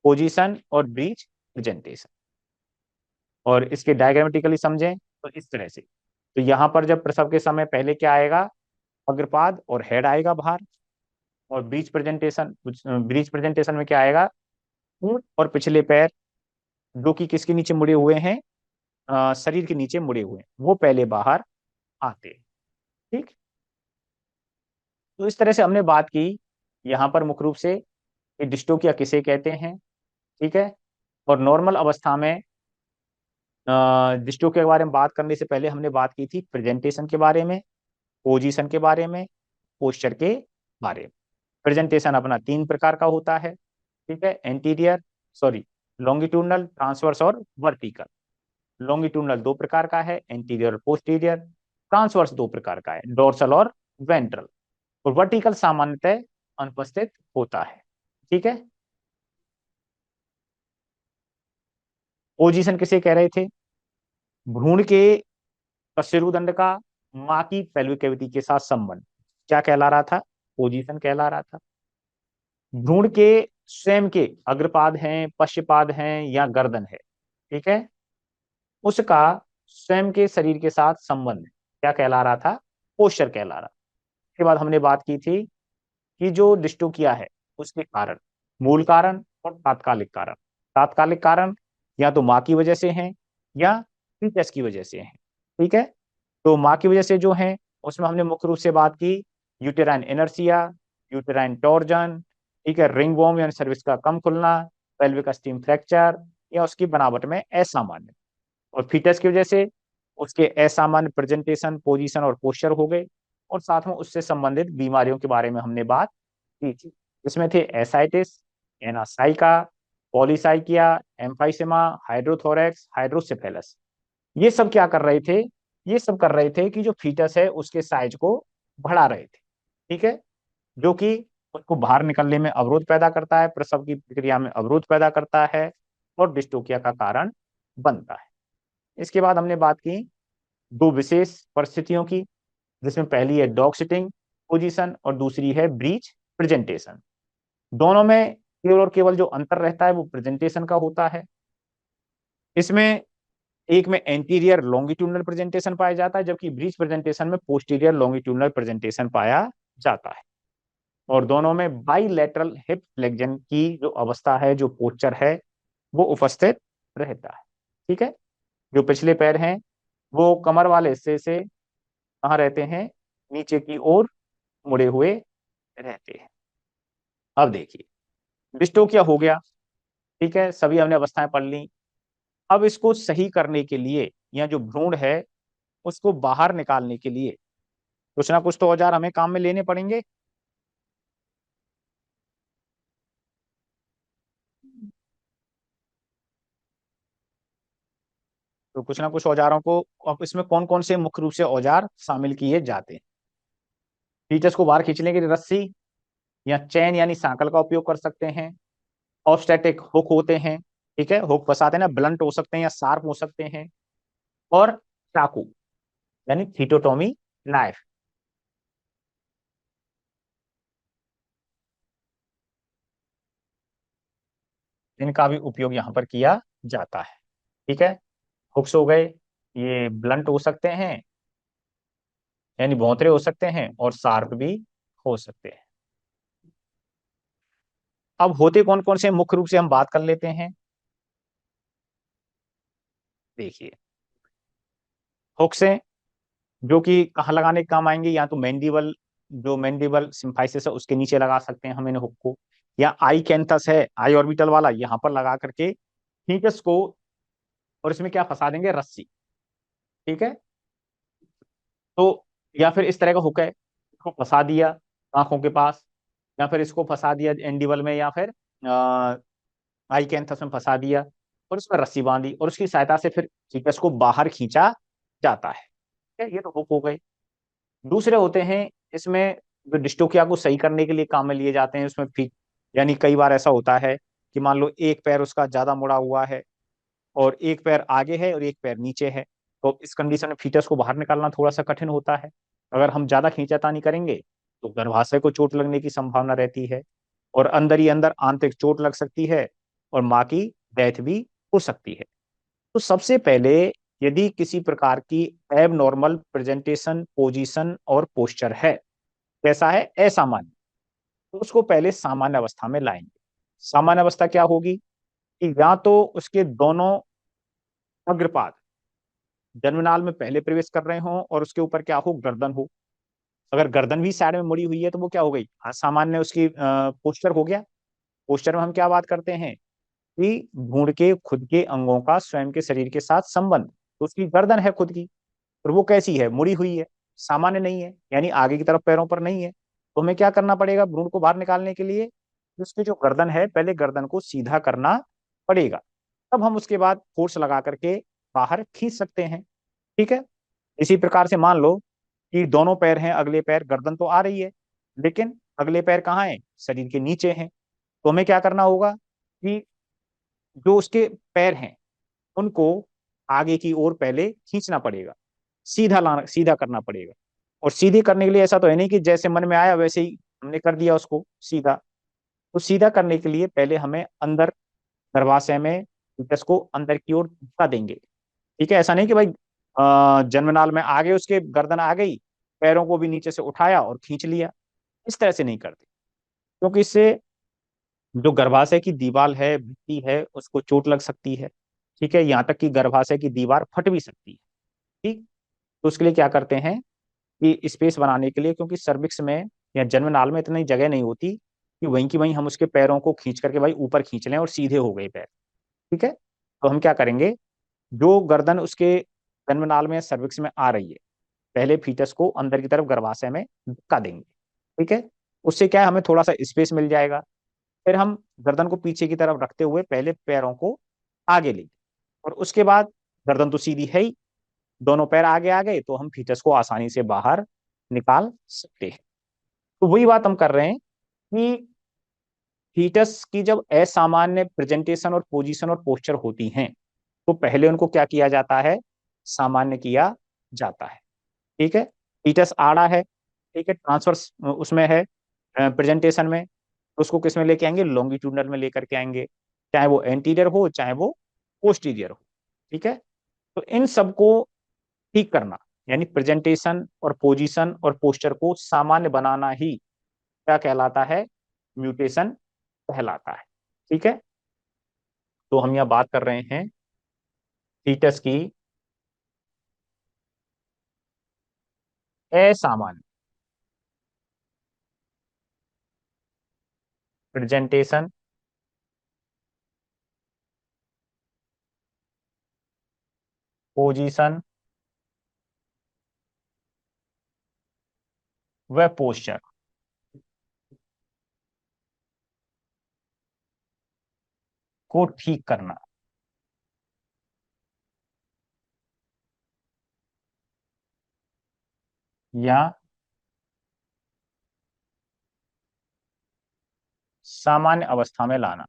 पोजीशन और ब्रीच प्रेजेंटेशन। और इसके डायग्रामेटिकली समझें तो इस तरह से, तो यहाँ पर जब प्रसव के समय पहले क्या आएगा, अग्रपाद और हेड आएगा बाहर, और ब्रीच प्रेजेंटेशन में क्या आएगा, ऊंट और पिछले पैर, जो कि किसके नीचे मुड़े हुए हैं, शरीर के नीचे मुड़े हुए हैं, वो पहले बाहर आते हैं। ठीक, तो इस तरह से हमने बात की यहाँ पर मुख्य रूप से कि डिस्टोकिया किसे कहते हैं। ठीक है, और नॉर्मल अवस्था में डिस्टोकिया के बारे में बात करने से पहले हमने बात की थी प्रेजेंटेशन के बारे में, पोजीशन के बारे में, पोस्चर के बारे में। प्रेजेंटेशन अपना तीन प्रकार का होता है। ठीक है, एंटीरियर, सॉरी, लॉन्गिट्यूडनल, ट्रांसवर्स और वर्टिकल। लॉन्गिट्यूडनल दो प्रकार का है, एंटीरियर और पोस्टीरियर। ट्रांसवर्स दो प्रकार का है, डोर्सल और वेंट्रल। और वर्टिकल सामान्यतः अनुपस्थित होता है। ठीक है, पोजीशन किसे कह रहे थे, भ्रूण के कशेरुदंड का मां की पेल्विक कैविटी के साथ संबंध क्या कहला रहा था, पोजीशन कहला रहा था। भ्रूण के स्वयं के अग्रपाद हैं, पश्चपाद हैं या गर्दन है, ठीक है, उसका स्वयं के शरीर के साथ संबंध क्या कहला रहा था, पोस्चर कहला रहा। उसके बाद हमने बात की थी कि जो डिस्टोकिया है उसके कारण, मूल कारण और तात्कालिक कारण। तात्कालिक कारण या तो माँ की वजह से हैं या फीटस की वजह से हैं। ठीक है, तो माँ की वजह से जो है उसमें हमने मुख्य रूप से बात की यूटेराइन इनर्सिया, यूटेराइन टॉर्जन, ठीक है, रिंग वॉर्म यानी सर्विस का कम खुलना, पेल्विक स्टीम फ्रैक्चर या उसकी बनावट में असामान्य। और फीटस की वजह से उसके असामान्य प्रेजेंटेशन, पोजीशन और पोस्चर हो गए। और साथ में उससे संबंधित बीमारियों के बारे में हमने बात की थी। इसमें थे एसाइटिस, एनासाइका, पॉलीसाइकिया, एम्फाइसेमा, हाइड्रोथोरेक्स, हाइड्रोसेफेलस। ये सब क्या कर रहे थे, ये सब कर रहे थे कि जो फीटस है उसके साइज को बढ़ा रहे थे। ठीक है, जो कि उसको बाहर निकलने में अवरोध पैदा करता है, प्रसव की प्रक्रिया में अवरोध पैदा करता है और डिस्टोकिया का कारण बनता है। इसके बाद हमने बात की दो विशेष परिस्थितियों की, जिसमें पहली है डॉग सिटिंग पोजीशन और दूसरी है ब्रीच प्रेजेंटेशन। दोनों में केवल और केवल जो अंतर रहता है वो प्रेजेंटेशन का होता है। इसमें एक में एंटीरियर लॉन्गिट्यूडनल प्रेजेंटेशन पाया जाता है, जबकि ब्रीच प्रेजेंटेशन में पोस्टीरियर लॉन्गिट्यूडनल प्रेजेंटेशन पाया जाता है। और दोनों में बाइलेटरल हिप फ्लेक्शन की जो अवस्था है, जो पोस्चर है, वो उपस्थित रहता है। ठीक है, जो पिछले पैर हैं वो कमर वाले हिस्से से कहाँ रहते हैं, नीचे की ओर मुड़े हुए रहते हैं। अब देखिए, डिस्टोकिया हो गया, ठीक है, सभी हमने अवस्थाएं पढ़ ली। अब इसको सही करने के लिए या जो भ्रूण है उसको बाहर निकालने के लिए कुछ ना कुछ तो औजार हमें काम में लेने पड़ेंगे। तो कुछ ना कुछ औजारों को, अब इसमें कौन कौन से मुख्य रूप से औजार शामिल किए जाते हैं? फीचर्स को बाहर खींचने के लिए रस्सी या चैन यानी सांकल का उपयोग कर सकते हैं। ऑब्स्टैटिक हुक होते हैं, ठीक है, हुक फंसाते हैं ना, ब्लंट हो सकते हैं या शार्प हो सकते हैं। और चाकू यानी थीटोटॉमी नाइफ। इनका भी उपयोग यहाँ पर किया जाता है, ठीक है। हुक्स हो गए, ये ब्लंट हो सकते हैं यानी भौंतरे हो सकते हैं, और शार्प भी हो सकते हैं। अब होते कौन कौन से मुख्य रूप से हम बात कर लेते हैं। देखिए, हुक्स हैं जो कि कहाँ लगाने के काम आएंगे, या तो मैंडिबल, जो मैंडिबल सिम्फाइसिस है उसके नीचे लगा सकते हैं हम इन हुक को, या आई कैंथस है, आई ऑर्बिटल वाला, यहाँ पर लगा करके फीटस को, और इसमें क्या फंसा देंगे, रस्सी, ठीक है। तो या फिर इस तरह का हुक है, इसको फंसा दिया आंखों के पास, या फिर इसको फंसा दिया एंडिबल में, या फिर आई कैंथस में फंसा दिया, और उसमें रस्सी बांधी, और उसकी सहायता से फिर फीटस को बाहर खींचा जाता है, ठीक है। ये तो हुक हो गए। दूसरे होते हैं इसमें जो डिस्टोकिया को सही करने के लिए काम में लिए जाते हैं, उसमें फीट, यानी कई बार ऐसा होता है कि मान लो एक पैर उसका ज्यादा मुड़ा हुआ है, और एक पैर आगे है और एक पैर नीचे है, तो इस कंडीशन में फीटस को बाहर निकालना थोड़ा सा कठिन होता है। अगर हम ज्यादा खींचातानी करेंगे तो गर्भाशय को चोट लगने की संभावना रहती है, और अंदर ही अंदर आंतरिक चोट लग सकती है, और माँ की डेथ भी हो सकती है। तो सबसे पहले, यदि किसी प्रकार की एब नॉर्मल प्रेजेंटेशन, पोजीशन और पोस्चर है, कैसा है, असामान्य, तो उसको पहले सामान्य अवस्था में लाएंगे। सामान्य अवस्था क्या होगी कि या तो उसके दोनों अग्रपाद जन्मनाल में पहले प्रवेश कर रहे हों, और उसके ऊपर क्या हो, गर्दन हो। अगर गर्दन भी साइड में मुड़ी हुई है तो वो क्या हो गई, असामान्य उसकी पोस्चर हो गया। पोस्चर में हम क्या बात करते हैं कि भ्रूण के खुद के अंगों का स्वयं के शरीर के साथ संबंध, तो उसकी गर्दन है खुद की, और वो कैसी है, मुड़ी हुई है, सामान्य नहीं है, यानी आगे की तरफ पैरों पर नहीं है। तो हमें क्या करना पड़ेगा भ्रूण को बाहर निकालने के लिए, उसकी जो गर्दन है, पहले गर्दन को सीधा करना पड़ेगा, तब हम उसके बाद फोर्स लगा करके बाहर खींच सकते हैं, ठीक है। इसी प्रकार से मान लो कि दोनों पैर हैं, अगले पैर, गर्दन तो आ रही है, लेकिन अगले पैर कहाँ है, शरीर के नीचे हैं। तो हमें क्या करना होगा कि जो उसके पैर हैं उनको आगे की ओर पहले खींचना पड़ेगा, सीधा लाना, सीधा करना पड़ेगा। और सीधे करने के लिए ऐसा तो है नहीं कि जैसे मन में आया वैसे ही हमने कर दिया उसको सीधा। तो सीधा करने के लिए पहले हमें अंदर गर्भाशय में फीटस को अंदर की ओर धक्का देंगे, ठीक है। ऐसा नहीं कि भाई जन्मनाल में आ गए, उसके गर्दन आ गई, पैरों को भी नीचे से उठाया और खींच लिया, इस तरह से नहीं करते, क्योंकि इससे जो गर्भाशय की दीवार है, भित्ति है, उसको चोट लग सकती है, ठीक है। यहाँ तक कि गर्भाशय की दीवार फट भी सकती है, ठीक। तो उसके लिए क्या करते हैं कि स्पेस बनाने के लिए, क्योंकि सर्विक्स में या जन्मनाल में इतनी जगह नहीं होती कि वहीं की वहीं हम उसके पैरों को खींच करके भाई ऊपर खींच लें और सीधे हो गए पैर, ठीक है। तो हम क्या करेंगे, जो गर्दन उसके जन्मनाल में सर्विक्स में आ रही है, पहले फीटस को अंदर की तरफ गर्भाशय में धक्का देंगे, ठीक है। उससे क्या है, हमें थोड़ा सा स्पेस मिल जाएगा। फिर हम गर्दन को पीछे की तरफ रखते हुए पहले पैरों को आगे ले, और उसके बाद गर्दन तो सीधी है ही, दोनों पैर आगे आ गए, तो हम फीटस को आसानी से बाहर निकाल सकते हैं। तो वही बात हम कर रहे हैं कि फीटस की जब असामान्य प्रेजेंटेशन और पोजीशन और पोस्चर होती हैं, तो पहले उनको क्या किया जाता है, सामान्य किया जाता है, ठीक है। फीटस आड़ा है, ठीक है, ट्रांसवर्स उसमें है प्रेजेंटेशन में, तो उसको किस में लेके आएंगे, लॉन्गिट्यूडनल में लेकर के आएंगे, चाहे वो एंटीरियर हो चाहे वो पोस्टीरियर हो, ठीक है। तो इन सबको ठीक करना, यानी प्रेजेंटेशन और पोजीशन और पोस्चर को सामान्य बनाना ही क्या कहलाता है, म्यूटेशन कहलाता है, ठीक है। तो हम यहाँ बात कर रहे हैं फीटस की असामान्य प्रेजेंटेशन, पोजीशन व पोस्चर को ठीक करना। या सामान्य अवस्था में लाना।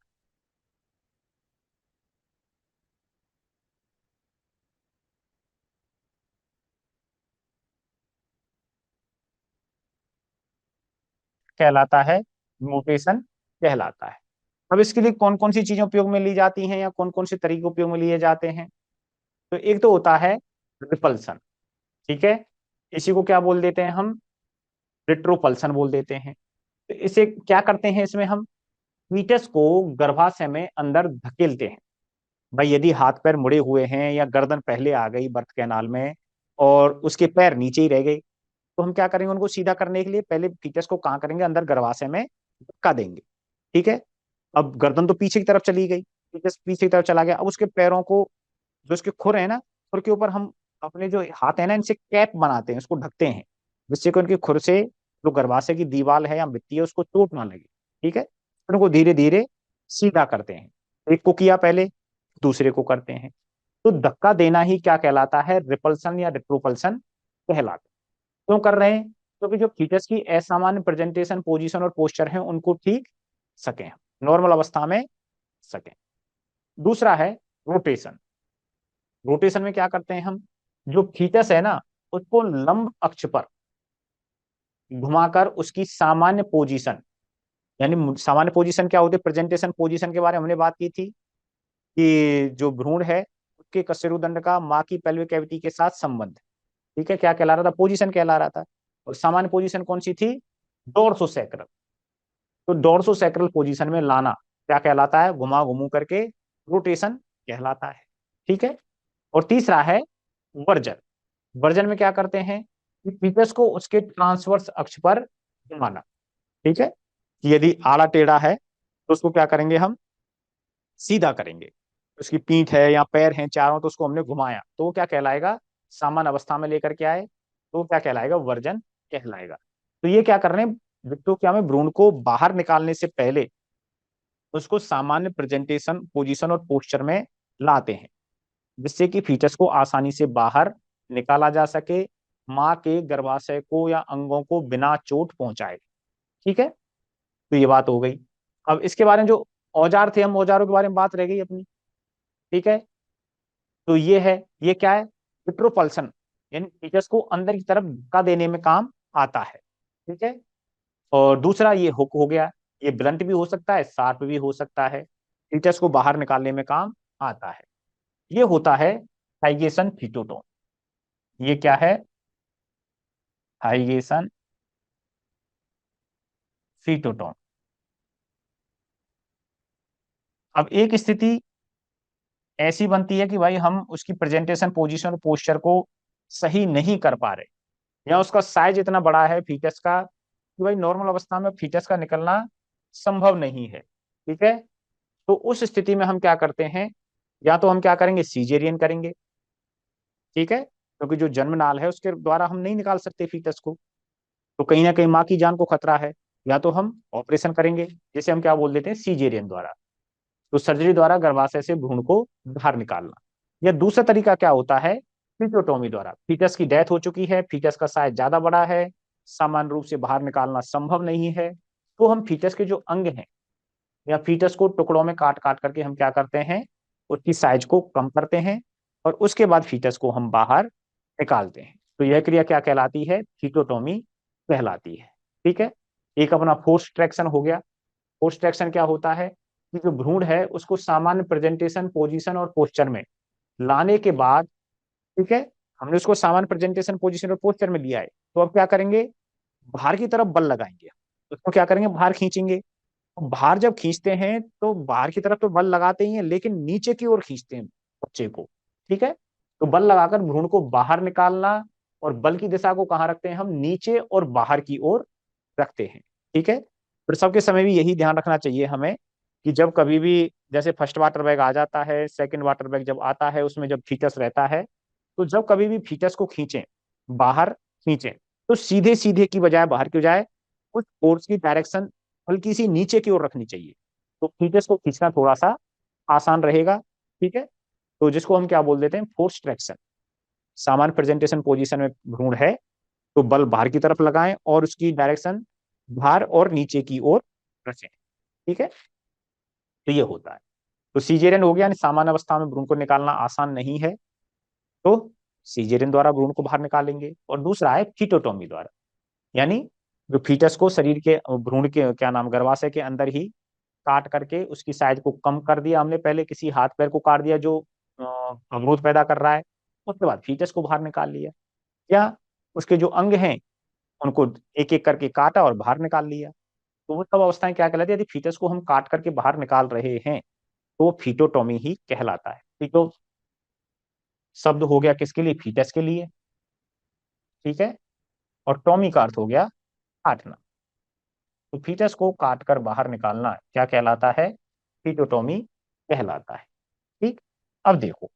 कहलाता है, म्यूटेशन कहलाता है। अब इसके लिए कौन कौन सी चीजें उपयोग में ली जाती हैं या कौन कौन से तरीके उपयोग में लिए जाते हैं? तो एक तो होता है रिपल्सन, ठीक है, इसी को क्या बोल देते हैं हम, रिट्रोपल्सन बोल देते हैं। तो इसे क्या करते हैं, इसमें हम फीटस को गर्भाशय में अंदर धकेलते हैं। भाई यदि हाथ पैर मुड़े हुए हैं या गर्दन पहले आ गई बर्थ कैनाल में और उसके पैर नीचे ही रह गए, तो हम क्या करेंगे, उनको सीधा करने के लिए पहले फीटस को कहाँ करेंगे, अंदर गर्भाशय में धक्का देंगे। ठीक है, अब गर्दन तो पीछे की तरफ चली गई, फीटस पीछे की तरफ चला गया, अब उसके पैरों को, जो उसके खुर है ना, खुर के ऊपर हम अपने जो हाथ है ना, इनसे कैप बनाते हैं, उसको ढकते हैं, जिससे कि उनके खुर से जो गर्भाशय की दीवार है या मिट्टी है उसको चोट ना लगे। ठीक है, फिर उनको धीरे धीरे सीधा करते हैं। एक को किया पहले, दूसरे को करते हैं। तो धक्का देना ही क्या कहलाता है, रिपल्सन या रिट्रोपल्सन कहलाता है। क्यों कर रहे हैं, क्योंकि जो फीटस की असामान्य प्रेजेंटेशन, पोजीशन और पोस्चर है उनको ठीक सकें, नॉर्मल अवस्था में सकें। दूसरा है रोटेशन। रोटेशन में क्या करते हैं हम, जो फीटस है ना, उसको लंब अक्ष पर घुमाकर उसकी सामान्य पोजीशन, यानी सामान्य पोजीशन क्या होती है, प्रेजेंटेशन पोजीशन के बारे में हमने बात की थी कि जो भ्रूण है उसके कशेरुदंड का माँ की पेल्विक कैविटी के साथ संबंध, ठीक है, क्या कहला रहा था, पोजीशन कहला रहा था। और सामान्य पोजीशन कौन सी थी, डोर्सोसैक्रल। तो डोर्सोसैक्रल पोजीशन में लाना क्या कहलाता है, घुमा घुमू करके रोटेशन कहलाता है। ठीक है, और तीसरा है वर्जन। वर्जन में क्या करते हैं कि फीटस को उसके ट्रांसवर्स अक्ष पर घुमाना। ठीक है, कि यदि आड़ा टेढ़ा है तो उसको क्या करेंगे, हम सीधा करेंगे। उसकी पीठ है या पैर हैं चारों, तो उसको हमने घुमाया तो वो क्या कहलाएगा, सामान्य अवस्था में लेकर के आए, तो वो क्या कहलाएगा, वर्जन कहलाएगा। तो ये क्या कर रहे हैं, विट्रो क्या में भ्रूण को बाहर निकालने से पहले उसको सामान्य प्रेजेंटेशन, पोजीशन और पोस्चर में लाते हैं, जिससे कि फीटस को आसानी से बाहर निकाला जा सके, माँ के गर्भाशय को या अंगों को बिना चोट पहुंचाए। ठीक है, तो ये बात हो गई। अब इसके बारे में जो औजार थे, हम औजारों के बारे में बात रह गई अपनी। ठीक है, तो ये है, ये क्या है, विट्रोपल्सन, यानी फीटस को अंदर की तरफ धक्का देने में काम आता है। ठीक है, और दूसरा ये हुक हो गया, ये ब्लंट भी हो सकता है, शार्प भी हो सकता है, फीटस को बाहर निकालने में काम आता है। ये होता है हाइगेशन फीटोटोम। ये क्या है, हाइगेशन फीटोटोम। अब एक स्थिति ऐसी बनती है कि भाई हम उसकी प्रेजेंटेशन, पोजीशन और पोस्चर को सही नहीं कर पा रहे, या उसका साइज इतना बड़ा है फीटस का कि भाई नॉर्मल अवस्था में फीटस का निकलना संभव नहीं है। ठीक है, तो उस स्थिति में हम क्या करते हैं, या तो हम क्या करेंगे, सीजेरियन करेंगे। ठीक है, क्योंकि जो जन्म नाल है उसके द्वारा हम नहीं निकाल सकते फीटस को, तो कहीं ना कहीं माँ की जान को खतरा है, या तो हम ऑपरेशन करेंगे, जिसे हम क्या बोल देते हैं, सीजेरियन द्वारा। तो सर्जरी द्वारा गर्भाशय से भ्रूण को बाहर निकालना। या दूसरा तरीका क्या होता है, फीटोटोमी द्वारा, फीटस की डेथ हो चुकी है, फीटस का साइज ज्यादा बड़ा है, सामान्य रूप से बाहर निकालना संभव नहीं है, तो हम फीटस के जो अंग हैं या फीटस को टुकड़ों में काट काट करके हम क्या करते हैं, उसकी साइज को कम करते हैं, और उसके बाद फीटस को हम बाहर निकालते हैं। तो यह क्रिया क्या कहलाती है, फीटोटोमी कहलाती है। ठीक है, एक अपना फोर्स ट्रैक्शन हो गया। फोर्स ट्रैक्शन क्या होता है कि जो भ्रूण है उसको सामान्य प्रेजेंटेशन, पोजीशन और पोस्चर में लाने के बाद, ठीक है, हमने उसको सामान्य प्रेजेंटेशन, पोजीशन और पोस्चर में लिया है, तो अब क्या करेंगे, बाहर की तरफ बल लगाएंगे, उसको क्या करेंगे, बाहर खींचेंगे। बाहर जब खींचते हैं तो बाहर की तरफ तो बल लगाते ही हैं, लेकिन नीचे की ओर खींचते हैं बच्चे को। ठीक है, तो बल लगाकर भ्रूण को बाहर निकालना, और बल की दिशा को कहाँ रखते हैं, हम नीचे और बाहर की ओर रखते हैं। ठीक है, प्रसव के समय भी यही ध्यान रखना चाहिए हमें कि जब कभी भी, जैसे फर्स्ट वाटर बैग आ जाता है, सेकंड वाटर बैग जब आता है, उसमें जब फीटस रहता है, तो जब कभी भी फीटस को खींचें, बाहर खींचें, तो सीधे सीधे की बजाय, बाहर की बजाय उस फोर्स की डायरेक्शन हल्की सी नीचे की ओर रखनी चाहिए, तो फीटस को खींचना थोड़ा सा आसान रहेगा। ठीक है, तो जिसको हम क्या बोल देते हैं, फोर्स ट्रैक्शन। सामान्य प्रेजेंटेशन पोजीशन में भ्रूण है, तो बल बाहर की तरफ लगाएं और उसकी डायरेक्शन बाहर और नीचे की ओर रखें। ठीक है, तो ये होता है। तो सीजेरियन हो गया, यानी सामान्य अवस्था में भ्रूण को निकालना आसान नहीं है, तो सीजेरियन द्वारा भ्रूण को बाहर निकालेंगे। और दूसरा है फीटोटॉमी द्वारा, यानी जो फीटस को शरीर के भ्रूण के क्या नाम गर्भाशय के अंदर ही काट करके उसकी साइज को कम कर दिया हमने, पहले किसी हाथ पैर को काट दिया जो अवरोध पैदा कर रहा है, उसके बाद फीटस को बाहर निकाल लिया, या उसके जो अंग हैं उनको एक एक करके काटा और बाहर निकाल लिया। तो वो सब अवस्थाएं क्या कहलाती है? यदि फीटस को हम काट करके बाहर निकाल रहे हैं तो वो फीटोटॉमी ही कहलाता है। फीटो शब्द हो गया किसके लिए? फीटस के लिए। ठीक है, और टॉमी का अर्थ हो गया काटना। तो फीटस को काट कर बाहर निकालना क्या कहलाता है? फीटोटॉमी कहलाता है। ठीक, अब देखो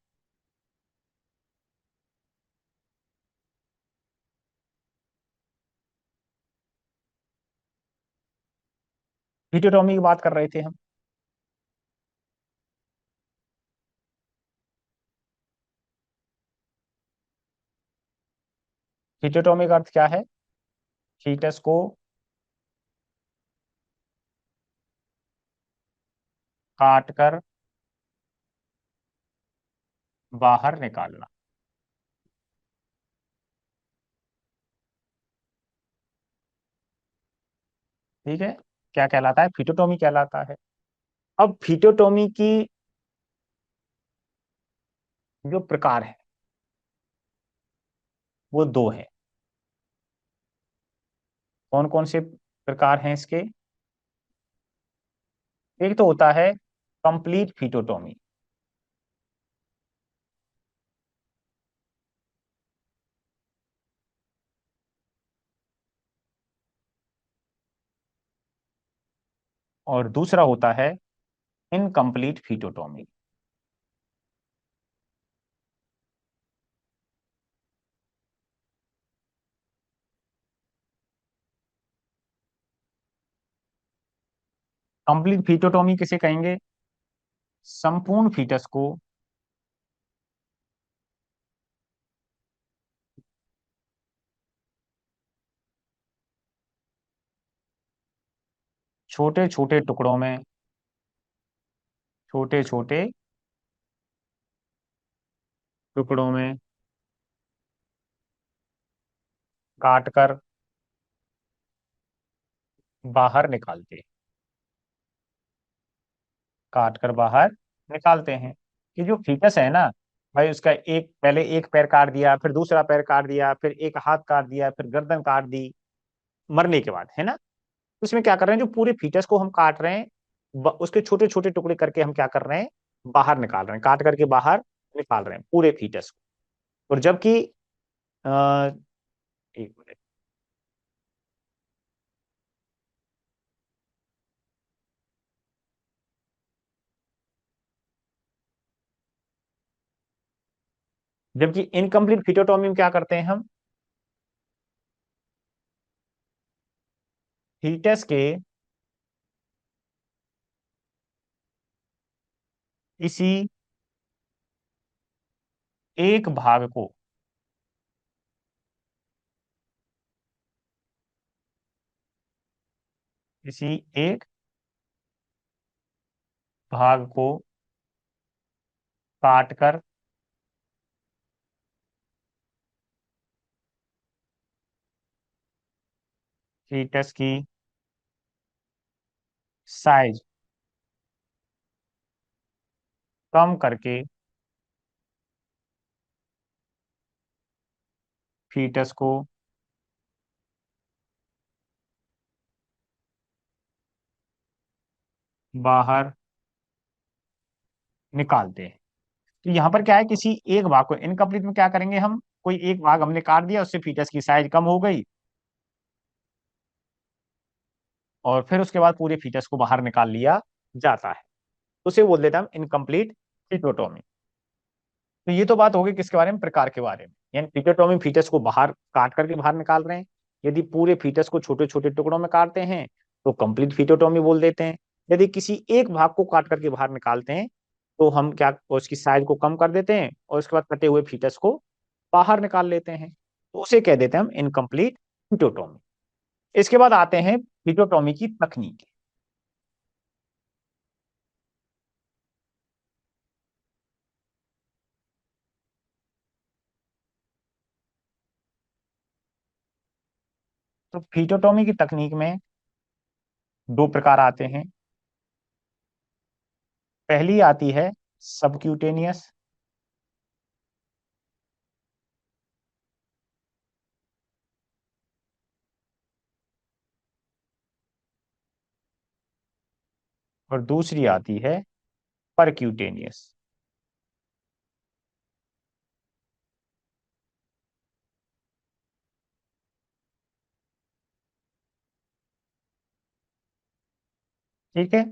फीटोटॉमी की बात कर रहे थे हम। फीटोटॉमी का अर्थ क्या है? फीटस को काट कर बाहर निकालना। ठीक है, क्या कहलाता है? फीटोटॉमी कहलाता है। अब फीटोटॉमी की जो प्रकार है वो दो है। कौन कौन से प्रकार हैं इसके? एक तो होता है कंप्लीट फीटोटॉमी, और दूसरा होता है इनकम्प्लीट फीटोटॉमी। कंप्लीट फीटोटॉमी किसे कहेंगे? संपूर्ण फीटस को छोटे छोटे टुकड़ों में, छोटे छोटे टुकड़ों में काट कर बाहर निकालते, काट कर बाहर निकालते हैं। कि जो फीटस है ना भाई, उसका एक पहले एक पैर काट दिया, फिर दूसरा पैर काट दिया, फिर एक हाथ काट दिया, फिर गर्दन काट दी मरने के बाद, है ना? तो इसमें क्या कर रहे हैं? जो पूरे फीटस को हम काट रहे हैं, उसके छोटे छोटे टुकड़े करके हम क्या कर रहे हैं? बाहर निकाल रहे हैं, काट करके बाहर निकाल रहे हैं पूरे फीटस को। और जबकि अ, एक मिनट, जबकि इनकम्प्लीट फीटोटॉमी में क्या करते हैं हम? फीटस के इसी एक भाग को, इसी एक भाग को काट कर फीटस की साइज कम करके फीटस को बाहर निकालते हैं। तो यहाँ पर क्या है? किसी एक भाग को इनकम्प्लीट में क्या करेंगे हम? कोई एक भाग हमने काट दिया, उससे फीटस की साइज कम हो गई, और फिर उसके बाद पूरे फीटस को बाहर निकाल लिया जाता है, उसे बोल देते हैं हम इनकम्प्लीट फीटोटॉमी। तो ये तो बात होगी किसके बारे में? प्रकार के बारे में। यानी फीटोटॉमी फीटस को बाहर काट करके बाहर निकाल रहे हैं। यदि पूरे फीटस को छोटे छोटे टुकड़ों में काटते हैं तो कंप्लीट फीटोटॉमी बोल देते हैं। यदि किसी एक भाग को काट करके बाहर निकालते हैं तो हम क्या उसकी साइज को कम कर देते हैं और उसके बाद कटे हुए फीटस को बाहर निकाल लेते हैं। तो उसे कह देते हैं हम इनकम्प्लीट फिटोटॉमी। इसके बाद आते हैं फिटोटॉमी की तकनीक। तो फिटोटॉमी की तकनीक में दो प्रकार आते हैं। पहली आती है सबक्यूटेनियस, और दूसरी आती है परक्यूटेनियस। ठीक है,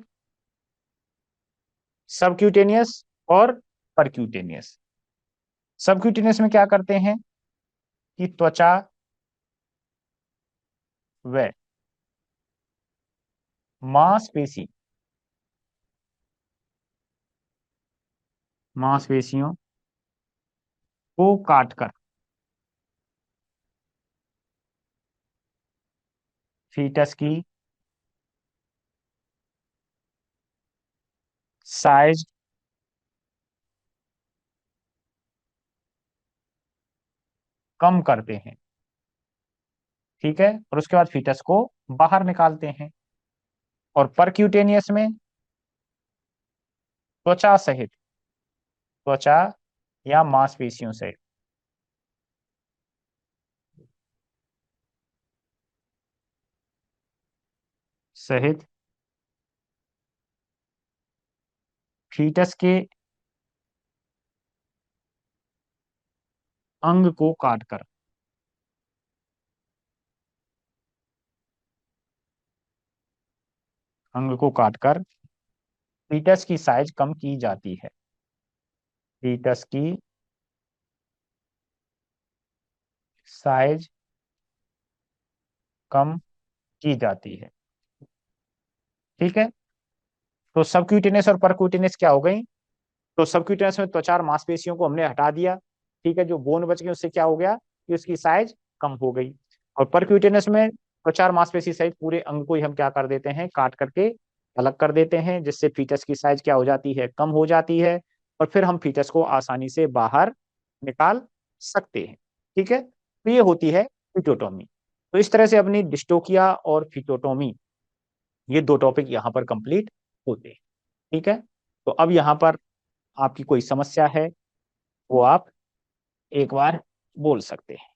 सबक्यूटेनियस और परक्यूटेनियस। सबक्यूटेनियस में क्या करते हैं कि त्वचा व मांसपेशियों को काटकर फीटस की साइज कम करते हैं। ठीक है, और उसके बाद फीटस को बाहर निकालते हैं। और परक्यूटेनियस में त्वचा सहित, त्वचा या मांसपेशियों से सहित फीटस के अंग को काटकर फीटस की साइज कम की जाती है। फीटस की साइज कम की जाती है। ठीक है, तो सबक्यूटेनियस और परक्यूटेनियस क्या हो गई? तो सबक्यूटेनियस में त्वचा और मांसपेशियों को हमने हटा दिया। ठीक है, जो बोन बच गई उससे क्या हो गया कि उसकी साइज कम हो गई। और परक्यूटेनियस में त्वचा और मांसपेशी सहित पूरे अंग को ही हम क्या कर देते हैं, काट करके अलग कर देते हैं, जिससे फीटस की साइज क्या हो जाती है, कम हो जाती है। और फिर हम फीटस को आसानी से बाहर निकाल सकते हैं। ठीक है, तो ये होती है फिटोटॉमी। तो इस तरह से अपनी डिस्टोकिया और फिटोटॉमी, ये दो टॉपिक यहाँ पर कंप्लीट होते हैं। ठीक है, तो अब यहाँ पर आपकी कोई समस्या है वो आप एक बार बोल सकते हैं।